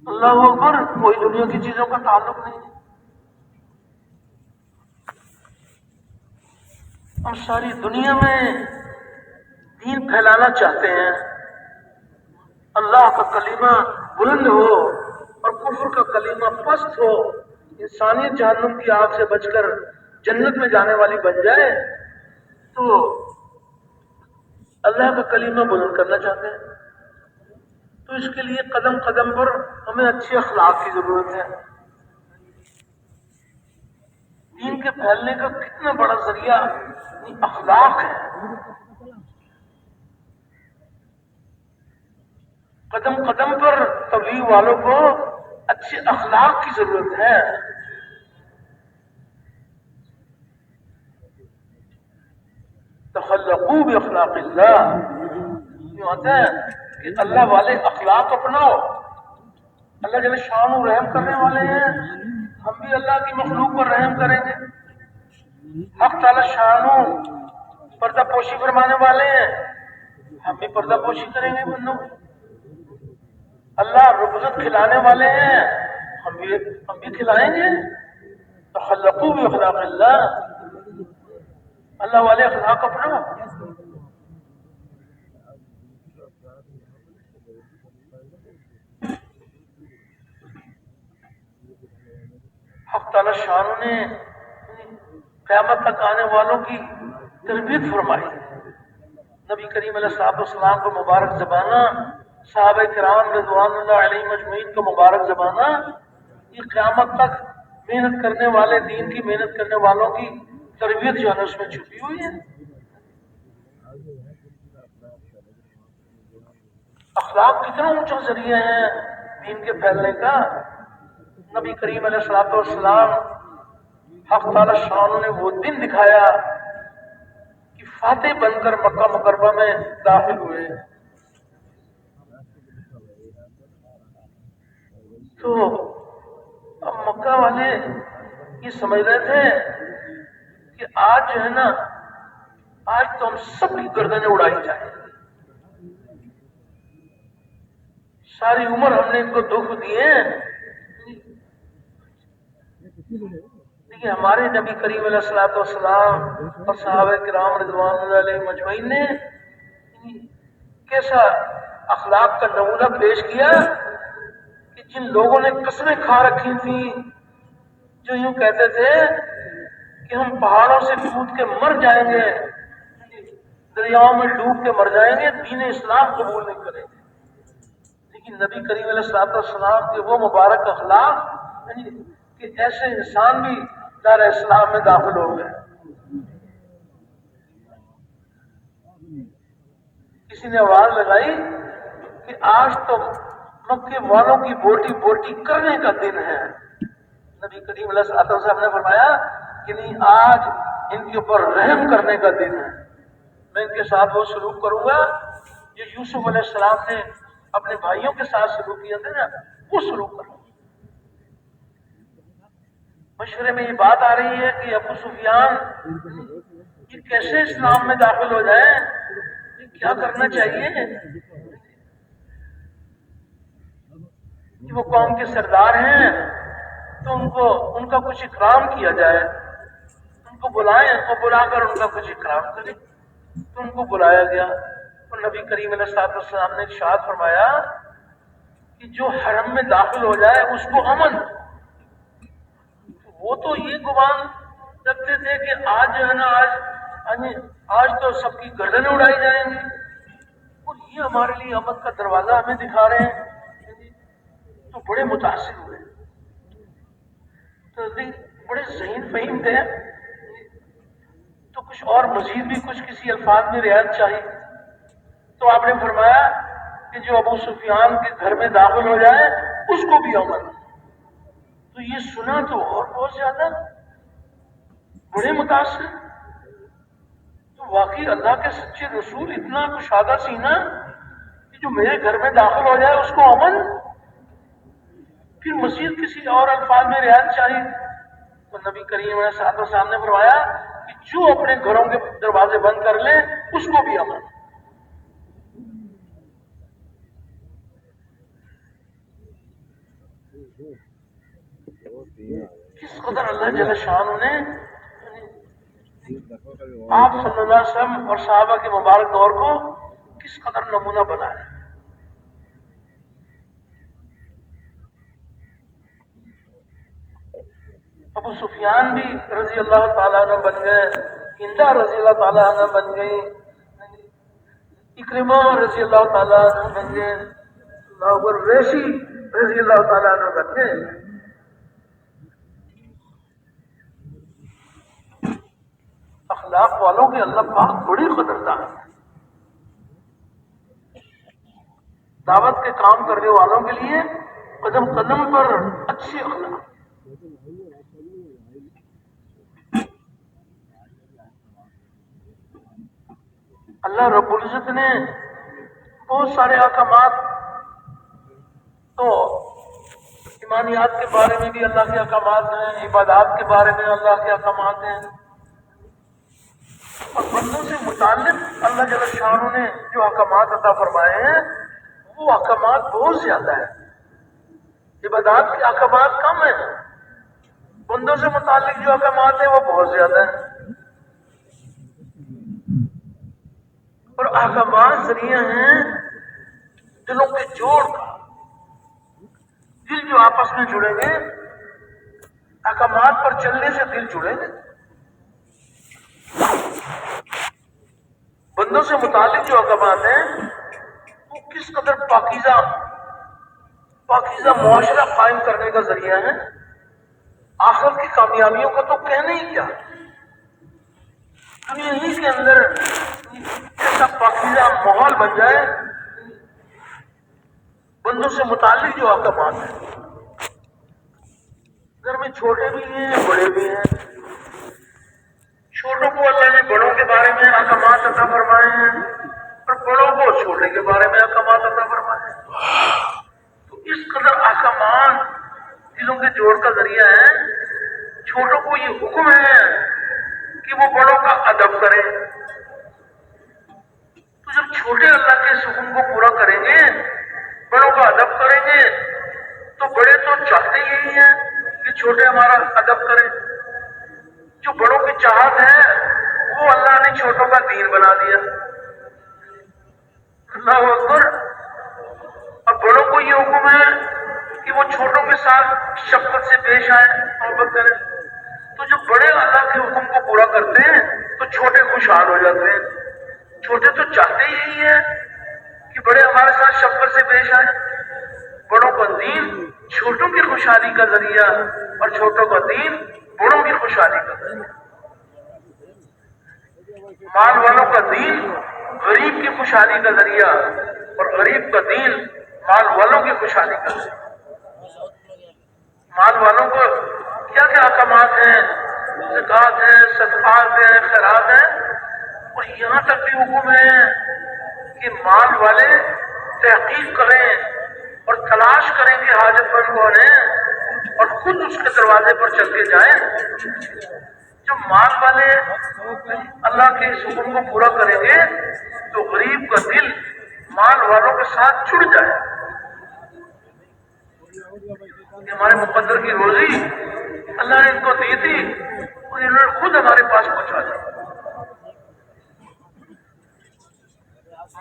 اللہ اکبر، کوئی دنیا کی چیزوں کا تعلق نہیں. ہم ساری دنیا میں دین پھیلانا چاہتے ہیں، اللہ کا کلمہ بلند ہو اور کفر کا کلمہ پست ہو، انسانیت جہنم کی آگ سے بچ کر جنت میں جانے والی بن جائے، تو اللہ کا کلمہ بلند کرنا چاہتے ہیں۔ تو اس کے لیے قدم قدم پر ہمیں اچھے اخلاق کی ضرورت ہے۔ دین کے پھیلنے کا کتنا بڑا ذریعہ اخلاق ہے۔ قدم قدم پر تبلیغ والوں کو اچھے اخلاق کی ضرورت ہے۔ تخلقوا باخلاق اللہ، یہ ہوتا ہے کہ اللہ والے اخلاق اپناؤ۔ اللہ جل شان رحم کرنے والے ہیں، ہم بھی اللہ کی مخلوق پر رحم کریں گے۔ حق تعالی شانو پردہ پوشی فرمانے والے ہیں، ہم بھی پردہ پوشی کریں گے بندوں۔ اللہ رغبت کھلانے والے ہیں، ہم بھی کھلائیں گے۔ تخلقوا باخلاق اللہ، اللہ والے اخلاق اپناؤ۔ حق تعالی شان نے قیامت تک آنے والوں کی تربیت فرمائی۔ نبی کریم علیہ الصلوۃ والسلام کو مبارک زبانہ، صحابہ کرام رضوان اللہ علیہم اجمعین کو مبارک زبانہ، یہ قیامت تک محنت کرنے والے، دین کی محنت کرنے والوں کی تربیت جو ہے اس میں چھپی ہوئی ہے۔ اخلاق کتنا اونچا ذریعہ ہے دین کے پھیلنے کا۔ نبی کریم علیہ الصلوۃ والسلام حق تعالی شان نے وہ دن دکھایا کہ فاتح بن کر مکہ مکرمہ میں داخل ہوئے، تو اب مکہ والے یہ سمجھ رہے تھے کہ آج جو ہے نا، آج تو ہم سب کی گردنیں اڑائی جائیں، ساری عمر ہم نے ان کو دکھ دیے۔ دیکھیے ہمارے نبی کریم علیہ الصلوۃ والسلام اور صحابہ کرام رضوان اللہ علیہم اجمعین نے کیسا اخلاق کا نمونہ پیش کیا کہ جن لوگوں نے قسمیں کھا رکھی تھیں، جو یوں کہتے تھے کہ ہم پہاڑوں سے کود کے مر جائیں گے، دریاؤں میں ڈوب کے مر جائیں گے، دین اسلام قبول نہیں کریں گے، لیکن نبی کریم علیہ الصلوۃ والسلام کے وہ مبارک اخلاق کہ ایسے انسان بھی دار اسلام میں داخل ہو گئے۔ کسی نے آواز لگائی کہ آج تو مکے والوں کی بوٹی بوٹی کرنے کا دن ہے۔ نبی کریم علیہ الصلوۃ والسلام نے فرمایا کہ نہیں، آج ان کے اوپر رحم کرنے کا دن ہے، میں ان کے ساتھ وہ سلوک کروں گا جو یوسف علیہ السلام نے اپنے بھائیوں کے ساتھ سلوک کیا تھا نا، وہ سلوک کروں گا۔ مشورے میں یہ بات آ رہی ہے کہ ابو سفیان یہ کیسے اسلام میں داخل ہو جائے، یہ کیا کرنا چاہیے کہ وہ قوم کے سردار ہیں تو ان کا کچھ اکرام کیا جائے، ان کو بلائیں اور بلا کر ان کا کچھ اکرام کریں۔ تو ان کو بلایا گیا اور نبی کریم علیہ الصلوۃ والسلام نے ارشاد فرمایا کہ جو حرم میں داخل ہو جائے اس کو امن۔ وہ تو یہ گمان رکھتے تھے کہ آج جو ہے نا، آج تو سب کی گردنیں اڑائی جائیں گی، اور یہ ہمارے لیے امن کا دروازہ ہمیں دکھا رہے ہیں، تو بڑے متاثر ہوئے، تو بڑے ذہین فہیم تھے، تو کچھ اور مزید بھی کچھ کسی الفاظ میں رعایت چاہیے، تو آپ نے فرمایا کہ جو ابو سفیان کے گھر میں داخل ہو جائے اس کو بھی امن۔ تو یہ سنا تو اور بہت زیادہ بڑے متاثر، تو واقعی اللہ کے سچے رسول اتنا کشادہ سینہ کہ جو میرے گھر میں داخل ہو جائے اس کو امن، پھر مزید کسی اور الفاظ میں رعایت چاہیے۔ تو نبی کریم علیہ الصلوۃ والسلام نے فرمایا کہ جو اپنے گھروں کے دروازے بند کر لے اس کو بھی امن۔ کس قدر اللہ جل شانہ نے آپ صلی اللہ علیہ وسلم اور صحابہ کے مبارک دور کو کس قدر نمونہ بنایا. ابو سفیان بھی رضی اللہ تعالیٰ عنہ بن گئے، ہندا رضی اللہ تعالیٰ عنہ بن گئی، اکرمہ رضی اللہ تعالیٰ عنہ بن گئے، ریشی رضی اللہ تعالیٰ عنہ بن گئے. اخلاق والوں کے اللہ پاک بڑی قدردان ہے. دعوت کے کام کرنے والوں کے لیے قدم قدم پر اچھی اخلاق. اللہ رب العزت نے بہت سارے احکامات، تو ایمانیات کے بارے میں بھی اللہ کے احکامات ہیں، عبادات کے بارے میں اللہ کے احکامات ہیں، اور بندوں سے متعلق اللہ جل شانہ نے جو احکامات عطا فرمائے ہیں وہ احکامات بہت زیادہ ہیں. عبادات کے احکامات کم ہیں، بندوں سے متعلق جو احکامات ہیں وہ بہت زیادہ ہیں. اور احکامات ذریعہ ہیں دلوں کے جوڑ کا. دل جو آپس میں جڑیں گے، احکامات پر چلنے سے دل جڑیں گے. بندوں سے متعلق جو احکامات ہیں وہ کس قدر پاکیزہ معاشرہ قائم کرنے کا ذریعہ ہے. آخر کی کامیابیوں کا تو کہنا ہی کیا، دنیا ہی کے اندر ایسا پاکیزہ ماحول بن جائے. بندوں سے متعلق جو احکامات ہیں، گھر میں چھوٹے بھی ہیں بڑے بھی ہیں. چھوٹوں کو اللہ نے بڑوں کے بارے میں احکامات عطا فرمائے ہیں اور بڑوں کو چھوٹے کے بارے میں احکامات عطا فرمائے ہیں. تو اس قدر احکامات دلوں کے جوڑ کا ذریعہ ہے. چھوٹوں کو یہ حکم ہے کہ وہ بڑوں کا ادب کریں. تو جب چھوٹے اللہ کے حکم کو پورا کریں گے، بڑوں کا ادب کریں گے، تو بڑے تو چاہتے یہی ہیں کہ چھوٹے ہمارا ادب کریں. جو بڑوں کی چاہت ہے وہ اللہ نے چھوٹوں کا دین بنا دیا. اللہ اکبر. اب بڑوں کو یہ حکم ہے کہ وہ چھوٹوں کے ساتھ شفقت سے پیش آئیں، محبت کریں. تو جب بڑے اللہ کے حکم کو پورا کرتے ہیں تو چھوٹے خوشحال ہو جاتے ہیں. چھوٹے تو چاہتے یہی ہیں کہ بڑے ہمارے ساتھ شفقت سے پیش آئیں. بڑوں کا دین چھوٹوں کی خوشحالی کا ذریعہ اور چھوٹوں کا دین بڑوں کی خوشحالی کا ذریعہ. مال والوں کا دین غریب کی خوشحالی کا ذریعہ اور غریب کا دین مال والوں کی خوشحالی کا ذریعہ. مال والوں کو کیا کیا احکامات ہیں، زکوٰۃ ہیں، صدقات ہیں، خیرات ہیں، اور یہاں تک بھی حکم ہے کہ مال والے تحقیق کریں اور تلاش کریں کہ حاجت مند کون ہے اور خود اس کے دروازے پر چل کے جائیں. جو مال والے اللہ کے اس حکم کو پورا کریں گے تو غریب کا دل مال والوں کے ساتھ جڑ جائے. کہ ہمارے مقدر کی روزی اللہ نے ان کو دی تھی اور انہوں نے خود ہمارے پاس پہنچا دی.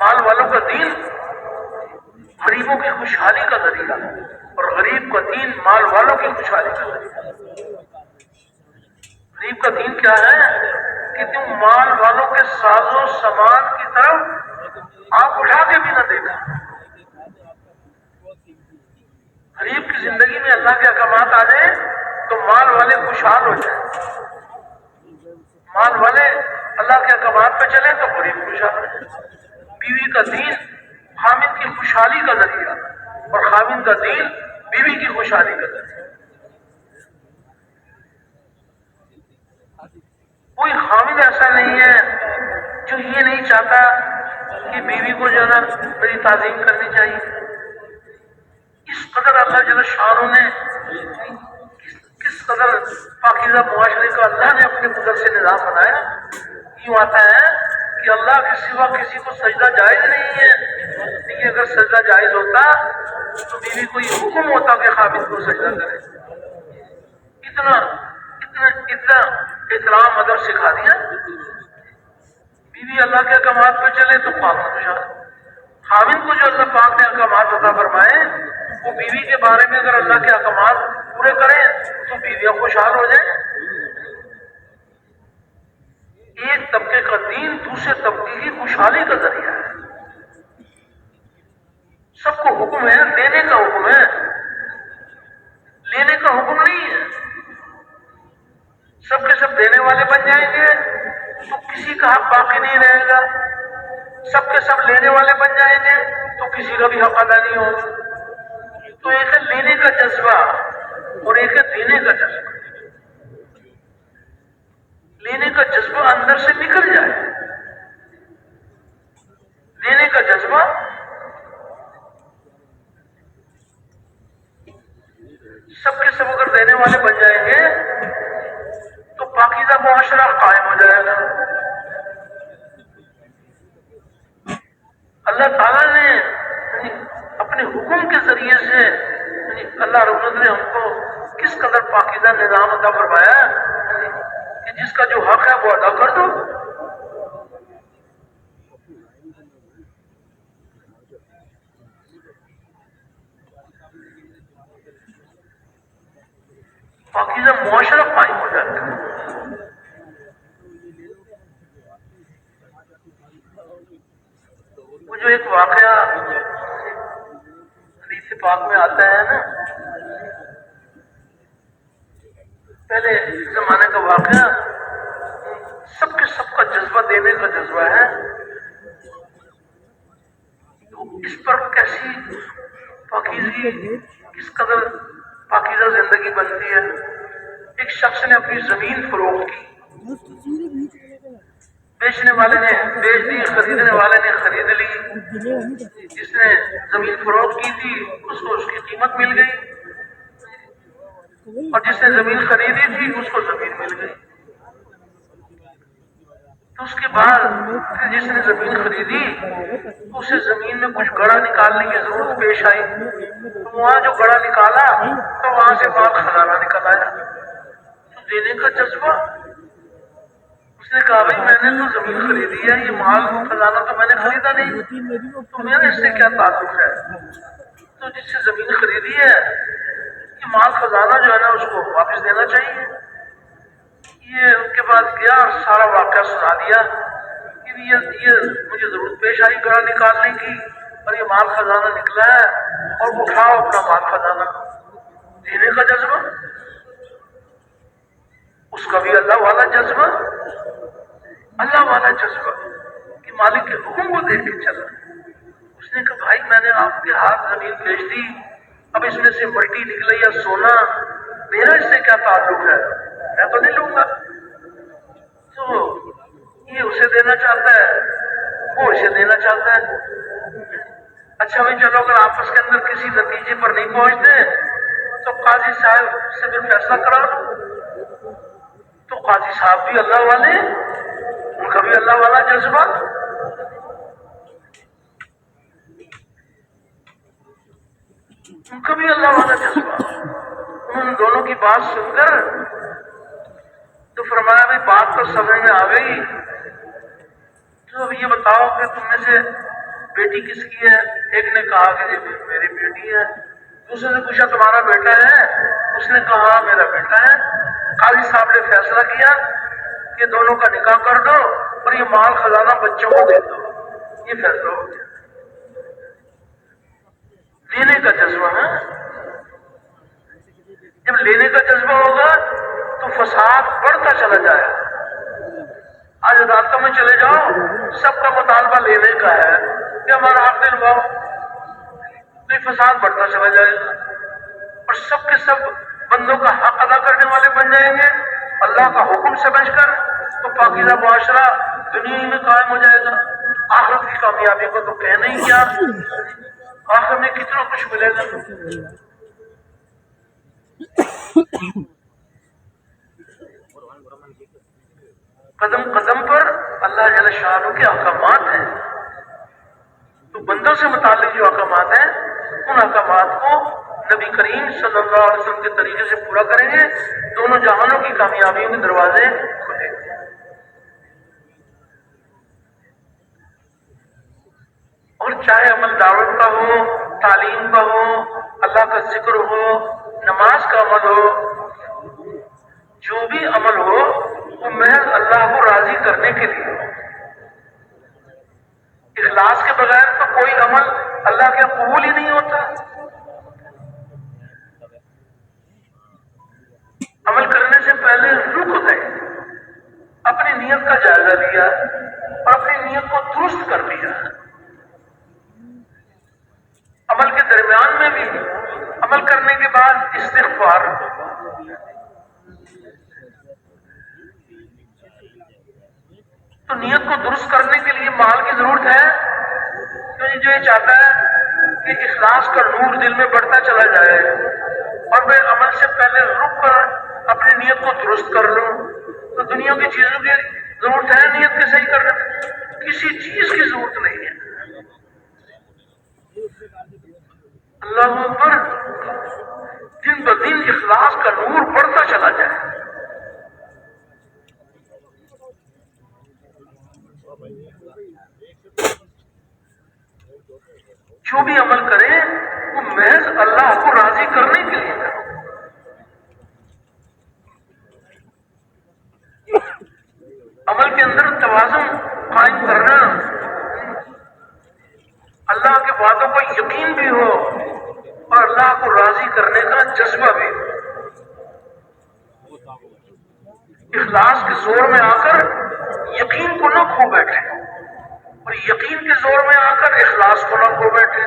مال والوں کا دین غریبوں کی خوشحالی کا ذریعہ اور غریب کا دین مال والوں کی خوشحالی کا ذریعہ. غریب کا دین کیا ہے کہ تم مال والوں کے ساز و سامان کی طرف آنکھ اٹھا کے بھی نہ دیکھا. غریب کی زندگی میں اللہ کے احکامات آ جائیں تو مال والے خوشحال ہو جائیں. مال والے اللہ کے احکامات پہ چلیں تو غریب خوشحال ہو جائے. بیوی کا دین خامد کی خوشحالی کا ذریعہ اور خامد کا دین بیوی کی خوشحالی کا ذریعہ. کوئی خامد ایسا نہیں ہے جو یہ نہیں چاہتا کہ بیوی کو جو ہے نا میری تعظیم کرنی چاہیے. اس قدر اللہ جل شانہ نے کس قدر پاکیزہ معاشرے کا اللہ نے اپنے قدرت سے نظام بنایا. یوں آتا ہے کہ اللہ کے سوا کسی کو سجدہ جائز نہیں ہے. لیکن اگر سجدہ جائز ہوتا تو بیوی کو یہ حکم ہوتا کہ خامد کو سجدہ کرے. اتنا اتنا احترام ادب سکھا دیا. بیوی اللہ کے احکامات پہ چلے تو پاک خوشحال. خاوند کو جو اللہ پاک نے احکامات عطا فرمائے وہ بیوی کے بارے میں اگر اللہ کے احکامات پورے کریں تو بیویاں خوشحال ہو جائیں. ایک طبقے کا دین دوسرے طبقے کی خوشحالی کا ذریعہ ہے. سب کو حکم ہے، دینے کا حکم ہے، لینے کا حکم نہیں ہے. سب کے سب دینے والے بن جائیں گے تو کسی کا حق باقی نہیں رہے گا. سب کے سب لینے والے بن جائیں گے تو کسی کا بھی حق ادا نہیں ہوگا. تو ایک ہے لینے کا جذبہ اور ایک ہے دینے کا جذبہ. لینے کا جذبہ اندر سے نکل جائے، دینے کا جذبہ سب کے سب اگر دینے والے بن جائیں گے تو پاکیزہ معاشرہ قائم ہو جائے گا. اللہ تعالیٰ نے اپنے حکم کے ذریعے سے اللہ رب العزت نے ہم کو کس قدر پاکیزہ نظام عطا فرمایا کہ جس کا جو حق ہے وہ ادا کر دو. پاکیزہ معاشرہ قائم ہو جاتا ہے. وہ جو ایک واقعہ حدیث پاک میں آتا ہے نا، پہلے زمانے کا واقعہ، سب کے سب کا جذبہ دینے کا جذبہ ہے. تو اس پر کیسی پاکیزگی، کس قدر پاکیزہ زندگی بنتی ہے. ایک شخص نے اپنی زمین فروخت کی، بیچنے والے نے بیچ دی، خریدنے والے نے خرید لی. جس نے زمین فروخت کی تھی اس کو اس کی قیمت مل گئی اور جس نے زمین خریدی تھی اس کو زمین مل گئی. تو اس کے بعد پھر جس نے زمین خریدی تو اسے زمین میں کچھ گڑھا نکالنے کی ضرورت پیش آئی. تو وہاں جو گڑھا نکالا تو وہاں سے مال خزانہ نکل آیا. تو دینے کا جذبہ، اس نے کہا بھائی میں نے تو زمین خریدی ہے، یہ مال خزانہ تو میں نے خریدا نہیں، تو میرا اس سے کیا تعلق ہے. تو جس سے زمین خریدی ہے یہ مال خزانہ جو ہے نا اس کو واپس دینا چاہیے. یہ ان کے پاس گیا اور سارا واقعہ سنا دیا کہ یہ مجھے ضرورت پیش آئی گڑھا نکالنے کی اور یہ مال خزانہ نکلا ہے اور اٹھاؤ اپنا مال خزانہ. دینے کا جذبہ، اس کا بھی اللہ والا جذبہ، اللہ والا جذبہ کہ مالک کے حکم کو دیکھ کے چلا. اس نے کہا بھائی میں نے آپ کے ہاتھ زمین بیچ دی، اب اس میں سے مٹی نکلے یا سونا، میرا اس سے کیا تعلق ہے، میں تو نہیں لوں گا. تو یہ اسے دینا چاہتا ہے، وہ اسے دینا چاہتا ہے. اچھا بھائی چلو اگر آپس کے اندر کسی نتیجے پر نہیں پہنچتے تو قاضی صاحب سے پھر فیصلہ کرا دو. تو قاضی صاحب بھی اللہ والے، ان کا بھی اللہ والا جذبہ. ان کا بھی اللہ والا جذبہ. ان دونوں کی بات سن کر تو فرمایا بھائی بات تو سمجھ میں آ گئی، تو اب یہ بتاؤ کہ تم میں سے بیٹی کس کی ہے. ایک نے کہا کہ یہ میری بیٹی ہے. دوسرے سے پوچھا تمہارا بیٹا ہے؟ اس نے کہا ہاں میرا بیٹا ہے. قاضی صاحب نے فیصلہ کیا کہ دونوں کا نکاح کر دو اور یہ مال خزانہ بچوں کو دے دو. یہ فیصلہ ہو گیا. لینے کا جذبہ ہے. جب لینے کا جذبہ ہوگا تو فساد بڑھتا چلا جائے. آج عدالتوں میں چلے جاؤ سب کا مطالبہ لینے کا ہے کہ ہمارا حق دلواؤ، تو یہ فساد بڑھتا چلا جائے گا اور سب کے سب بندوں کا حق ادا کرنے والے بن جائیں گے اللہ کا حکم سمجھ کر. تو پاکیزہ معاشرہ دنیا ہی میں قائم ہو جائے گا. آخرت کی کامیابی کو تو کہنا ہی کیا، آخر میں کتنا کچھ ملے گا. قدم قدم پر اللہ جل شانہ کے احکامات ہیں. تو بندوں سے متعلق جو احکامات ہیں ان احکامات کو نبی کریم صلی اللہ علیہ وسلم کے طریقے سے پورا کریں گے، دونوں جہانوں کی کامیابیوں کے دروازے کھلیں گے۔ اور چاہے عمل دعوت کا ہو، تعلیم کا ہو، اللہ کا ذکر ہو، نماز کا عمل ہو، جو بھی عمل ہو وہ محض اللہ کو راضی کرنے کے لیے ہو۔ اخلاص کے بغیر تو کوئی عمل اللہ کے قبول ہی نہیں ہوتا۔ عمل کرنے سے پہلے رک گئے، اپنی نیت کا جائزہ لیا اور اپنی نیت کو درست کر لیا۔ عمل کے درمیان میں بھی عمل کرنے کے بعد استغفار، تو نیت کو درست کرنے کے لیے مال کی ضرورت ہے، کیونکہ جو یہ چاہتا ہے کہ اخلاص کا نور دل میں بڑھتا چلا جائے اور میں عمل سے پہلے رک کر اپنی نیت کو درست کر لوں، تو دنیا کی چیزوں کی ضرورت ہے نیت کے صحیح کرنے کی؟ کسی چیز کی ضرورت نہیں ہے۔ اللہ اکبر، دن بدن اخلاص کا نور بڑھتا چلا جائے۔ جو بھی عمل کرے وہ محض اللہ کو راضی کرنے کے لیے کرو۔ عمل کے اندر توازن قائم کرنا، اللہ کے وعدوں کا یقین بھی ہو اور اللہ کو راضی کرنے کا جذبہ بھی ہو۔ اخلاص کے زور میں آ کر یقین کو نہ کھو بیٹھے اور یقین کے زور میں آ کر اخلاص کو نہ کھو بیٹھے۔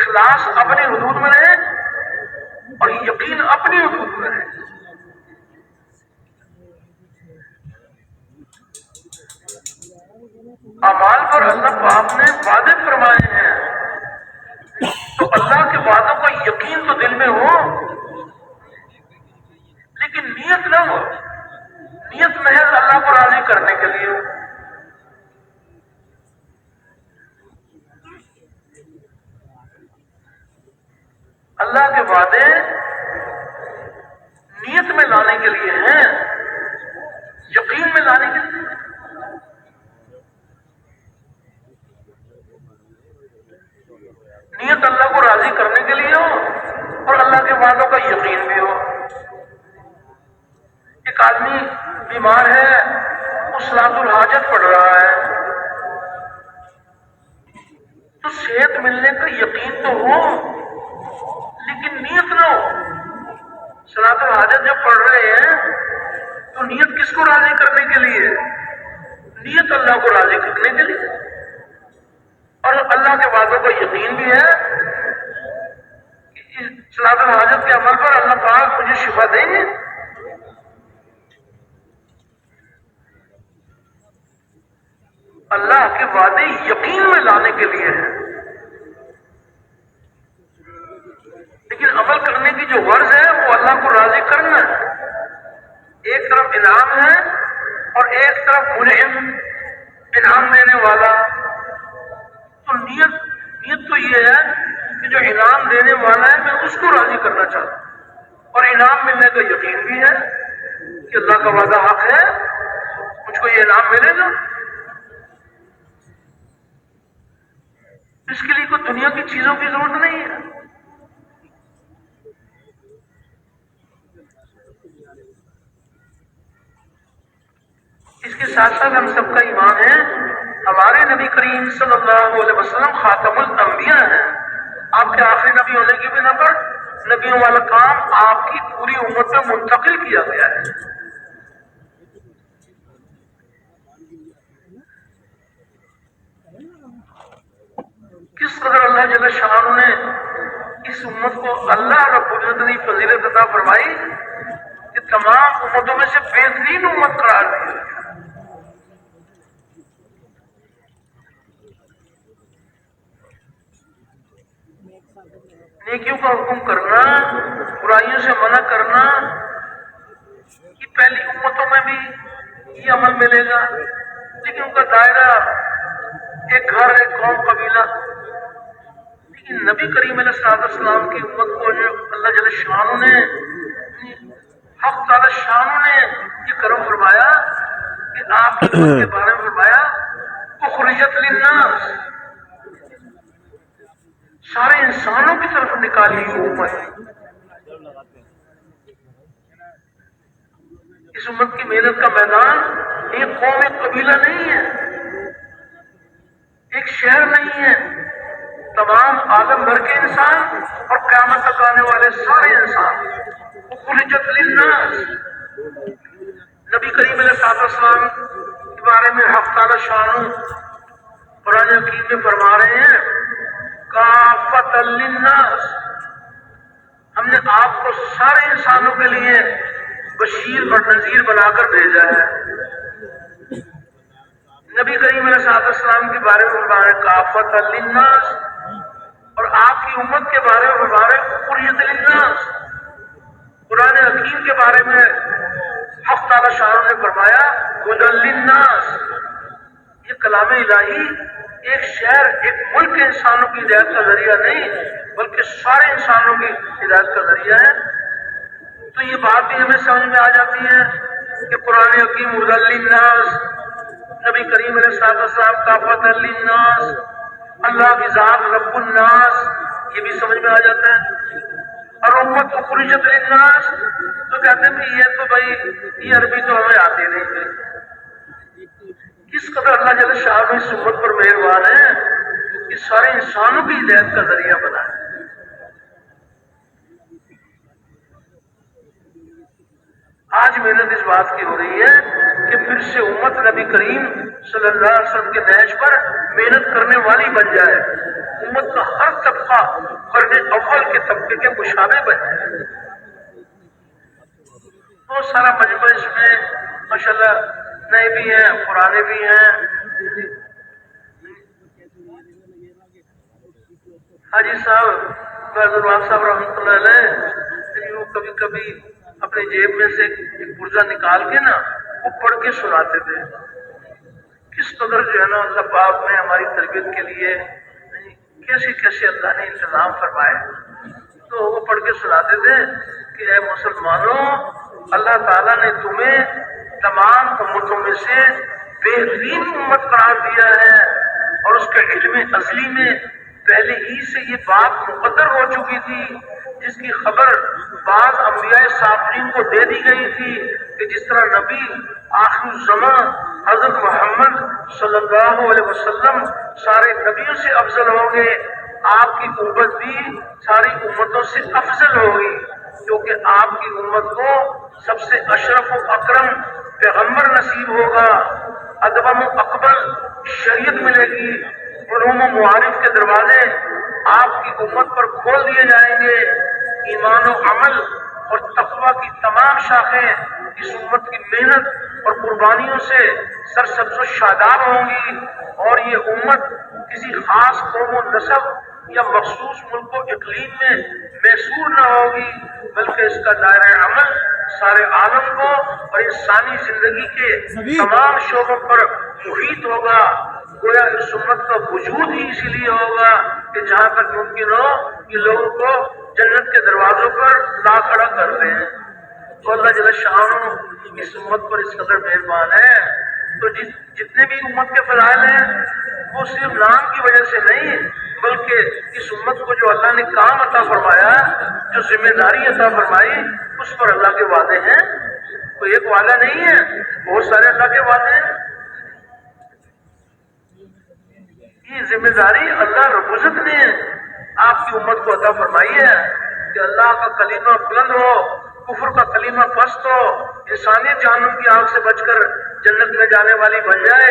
اخلاص اپنی حدود میں رہے اور یقین اپنی حدود میں رہے۔ اعمال پر اللہ پاک نے وعدے فرمائے ہیں، تو اللہ کے وعدوں کا یقین تو دل میں ہو، لیکن نیت نہ ہو، نیت محض اللہ کو راضی کرنے کے لیے ہو۔ اللہ کے وعدے نیت میں لانے کے لیے ہیں، یقین میں لانے کے لیے۔ نیت اللہ کو راضی کرنے کے لیے ہو اور اللہ کے وعدوں کا یقین بھی ہو۔ ایک آدمی بیمار ہے، وہ صلاۃ الحاجت پڑھ رہا ہے، تو صحت ملنے کا یقین تو ہو لیکن نیت نہ ہو۔ صلاۃ الحاجت جب پڑھ رہے ہیں تو نیت کس کو راضی کرنے کے لیے؟ نیت اللہ کو راضی کرنے کے لیے، اور اللہ کے وعدوں کا یقین بھی ہے کہ صلاۃ الحاجت کے عمل پر اللہ پاک مجھے شفا دیں گے۔ اللہ کے وعدے یقین میں لانے کے لیے ہیں، لیکن عمل کرنے کی جو غرض ہے وہ اللہ کو راضی کرنا ہے۔ ایک طرف انعام ہے اور ایک طرف منعم، انعام دینے والا۔ تو نیت تو یہ ہے کہ جو انعام دینے والا ہے میں اس کو راضی کرنا چاہتا ہوں، اور انعام ملنے کا یقین بھی ہے کہ اللہ کا وعدہ حق ہے، مجھ کو یہ انعام ملے گا۔ اس کے لیے کوئی دنیا کی چیزوں کی ضرورت نہیں ہے۔ اس کے ساتھ ساتھ ہم سب کا ایمان ہے ہمارے نبی کریم صلی اللہ علیہ وسلم خاتم الانبیاء ہیں۔ آپ کے آخری نبی ہونے کی بنا پر نبیوں والا کام آپ کی پوری امت میں منتقل کیا گیا ہے۔ کس قدر اللہ جل شانہ نے اس امت کو اللہ رب العزت نے فضیلت عطا فرمائی کہ تمام امتوں میں سے بہترین امت قرار دی۔ نیکیوں کا حکم کرنا، برائیوں سے منع کرنا، یہ پہلی امتوں میں بھی یہ عمل ملے گا، لیکن ان کا دائرہ ایک گھر، ایک قوم، قبیلہ، لیکن نبی کریم علیہ السلام کی امت کو جو اللہ جل شانہ نے حق تعالی شانہ نے یہ کرم فرمایا کہ آپ کی امت کے بارے میں فرمایا اخرجت للناس، سارے انسانوں کی طرف نکالی ہوئی امت۔ اس امت کی محنت کا میدان ایک قوم ایک قبیلہ نہیں ہے، ایک شہر نہیں ہے، تمام عالم بھر کے انسان اور قیامت تک آنے والے سارے انسان۔ اخرجت للناس، نبی کریم علیہ السلام کے بارے میں حق تعالی شانہ قرآن حکیم میں فرما رہے ہیں کافۃ للناس، ہم نے آپ کو سارے انسانوں کے لیے بشیر اور نذیر بنا کر بھیجا ہے۔ نبی کریم علیہ السلام کے بارے میں فرما رہے کافۃ للناس، اور آپ کی امت کے بارے میں فرما رہے اخرجت للناس۔ قرآن حکیم کے بارے میں حق تعالی شانہ نے فرمایا ھدی للناس۔ یہ کلام الہی ایک شہر ایک ملک کے انسانوں کی ہدایت کا ذریعہ نہیں بلکہ سارے انسانوں کی ہدایت کا ذریعہ ہے۔ تو یہ بات بھی ہمیں سمجھ میں آ جاتی ہے کہ قرآن حکیم ھدی للناس، نبی کریم علیہ السلام کافۃ للناس، اللہ کی ذات رب الناس، یہ بھی سمجھ میں آ جاتا ہے۔ اور امت اخرجت للناس تو کہتے ہیں یہ تو بھائی یہ عربی تو ہمیں آتی نہیں ہے۔ کس قدر اللہ جل شانہ اس امت پر مہربان ہے کہ سارے انسانوں کی ہدایت کا ذریعہ بنا ہے۔ آج محنت اس بات کی ہو رہی ہے کہ پھر سے امت نبی کریم صلی اللہ علیہ وسلم کے نہج پر محنت کرنے والی بن جائے، امت کا ہر طبقہ قرن اول کے طبقے کے مشابہ بن جائے۔ بہت سارا مجمع اس میں ماشاءاللہ نئے بھی ہیں پرانے بھی ہیں۔ حاجی صاحب فیض الواق صاحب رحمۃ اللہ علیہ وہ کبھی کبھی اپنی جیب میں سے ایک پرزہ نکال کے نا وہ پڑھ کے سناتے تھے۔ کس قدر جو ہے نا اللہ پاک میں ہماری تربیت کے لیے کیسے کیسے اللہ نے انتظام فرمائے۔ تو وہ پڑھ کے سناتے تھے کہ اے مسلمانوں، اللہ تعالیٰ نے تمہیں تمام امتوں میں سے بہترین امت قرار دیا ہے، اور اس کے علم ازلی میں پہلے ہی سے یہ بات مقدر ہو چکی تھی، جس کی خبر بعض انبیاء صابرین کو دے دی گئی تھی کہ جس طرح نبی آخر الزمان حضرت محمد صلی اللہ علیہ وسلم سارے نبیوں سے افضل ہوں گے، آپ کی امت بھی ساری امتوں سے افضل ہوگی، کیونکہ آپ کی امت کو سب سے اشرف و اکرم پیغمبر نصیب ہوگا، ادوم و اکمل شریعت ملے گی، علوم و معارف کے دروازے آپ کی امت پر کھول دیے جائیں گے، ایمان و عمل اور تقوی کی تمام شاخیں اس امت کی محنت اور قربانیوں سے سرسبز و شاداب ہوں گی، اور یہ امت کسی خاص قوم و نسب یا مخصوص ملک و اقلیم میں محصور نہ ہوگی، بلکہ اس کا دائرہ عمل سارے عالم کو اور انسانی زندگی کے تمام شعبوں پر محیط ہوگا۔ گویا اس امت کا وجود ہی اسی لیے ہوگا کہ جہاں تک ممکن ہو کہ لوگوں کو جنت کے دروازوں پر لا کھڑا کر دیں۔ تو اللہ جل شانہ اس امت پر اس قدر مہربان ہے، تو جتنے بھی امت کے فضائل ہیں وہ صرف نام کی وجہ سے نہیں، بلکہ اس امت کو جو اللہ نے کام عطا فرمایا، جو ذمہ داری عطا فرمائی، اس پر اللہ کے وعدے ہیں۔ کوئی ایک وعدہ نہیں ہے، بہت سارے اللہ کے وعدے ہیں۔ یہ ذمہ داری اللہ رب العزت نے آپ کی امت کو عطا فرمائی ہے کہ اللہ کا کلمہ بلند ہو، کفر کا کلمہ پست ہو، انسانیت جہنم کی آگ سے بچ کر جنت میں جانے والی بن جائے۔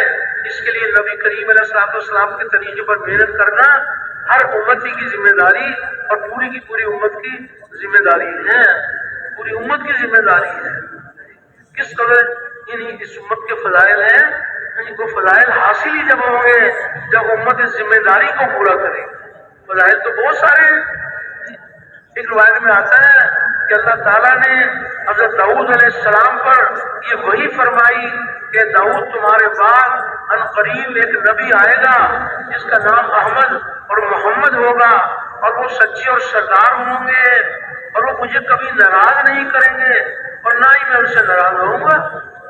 اس کے لیے نبی کریم علیہ السلام کے طریقے پر محنت کرنا ہر امتی کی ذمہ داری اور پوری کی پوری امت کی ذمہ داری ہے، پوری امت کی ذمہ داری ہے۔ کس قدر اس امت کے فضائل ہیں، ان کو فضائل حاصل ہی جب ہوں گے جب امت اس ذمہ داری کو پورا کرے۔ فضائل تو بہت سارے ہیں۔ ایک روایت میں آتا ہے کہ اللہ تعالیٰ نے حضرت داؤد علیہ السلام پر یہ وہی فرمائی کہ داؤد تمہارے بعد عنقریب ایک نبی آئے گا جس کا نام احمد اور محمد ہوگا، اور وہ سچے اور سردار ہوں گے، اور وہ مجھے کبھی ناراض نہیں کریں گے اور نہ ہی میں ان سے ناراض ہوں گا،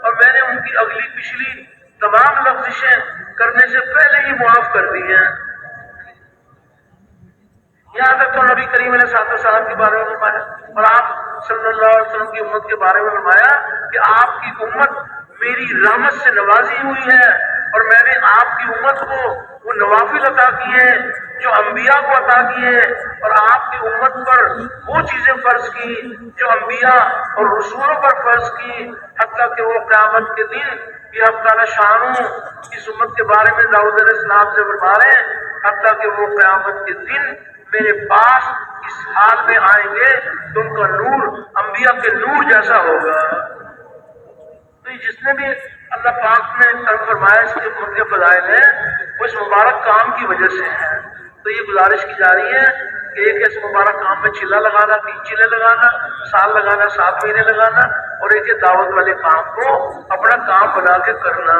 اور میں نے ان کی اگلی پچھلی تمام لفزشیں کرنے سے پہلے ہی معاف کر دی ہیں۔ یہاں تک تو نبی کریم علیہ السلام کے بارے میں فرمایا، اور آپ صلی اللہ علیہ وسلم کی امت کے بارے میں فرمایا کہ آپ کی امت میری رحمت سے نوازی ہوئی ہے، اور میں نے آپ کی امت کو وہ نوافل عطا کیے جو انبیاء کو عطا کیے، اور آپ کی امت پر وہ چیزیں فرض کی جو انبیاء اور رسولوں پر فرض کی، حتیٰ کہ وہ قیامت کے دن یہ اب تعالیٰ شانوں اس امت کے بارے میں داؤد علیہ السلام سے فرما رہے ہیں، حتیٰ کہ وہ قیامت کے دن میرے پاس اس حال میں آئیں گے تو ان کا نور انبیاء کے نور جیسا ہوگا۔ تو یہ جس نے بھی اللہ پاک نے کرم فرمایا اس کے امت کے فضائل ہیں وہ اس مبارک کام کی وجہ سے ہے۔ تو یہ گزارش کی جا رہی ہے کہ ایک اس مبارک کام میں چلہ لگانا، 3 چلے لگانا، سال لگانا، 7 مہینے لگانا، اور ایک دعوت والے کام کو اپنا کام بنا کے کرنا۔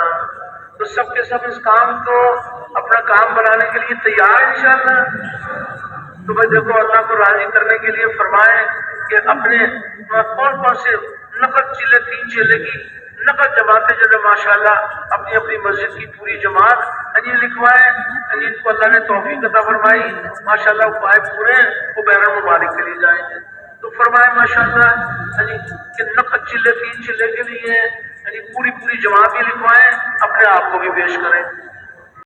تو سب کے سب اس کام کو اپنا کام بنانے کے لیے تیار ہیں انشاءاللہ۔ تو بھائی دیکھو اللہ کو راضی کرنے کے لیے فرمائیں کہ اپنے کون کون سے نقد چلے، 3 چلے کی نقد جماعتیں جو ماشاءاللہ اپنی اپنی مسجد کی پوری جماعت لکھوائے، ان کو اللہ نے توفیق عطا فرمائی، ماشاءاللہ وہ پائے پورے وہ بین الممالک کے لیے جائیں گے۔ تو فرمائے ماشاءاللہ کہ نقد چلے 3 چلے کے لیے پوری جماعت ہی لکھوائیں، اپنے آپ کو بھی پیش کریں۔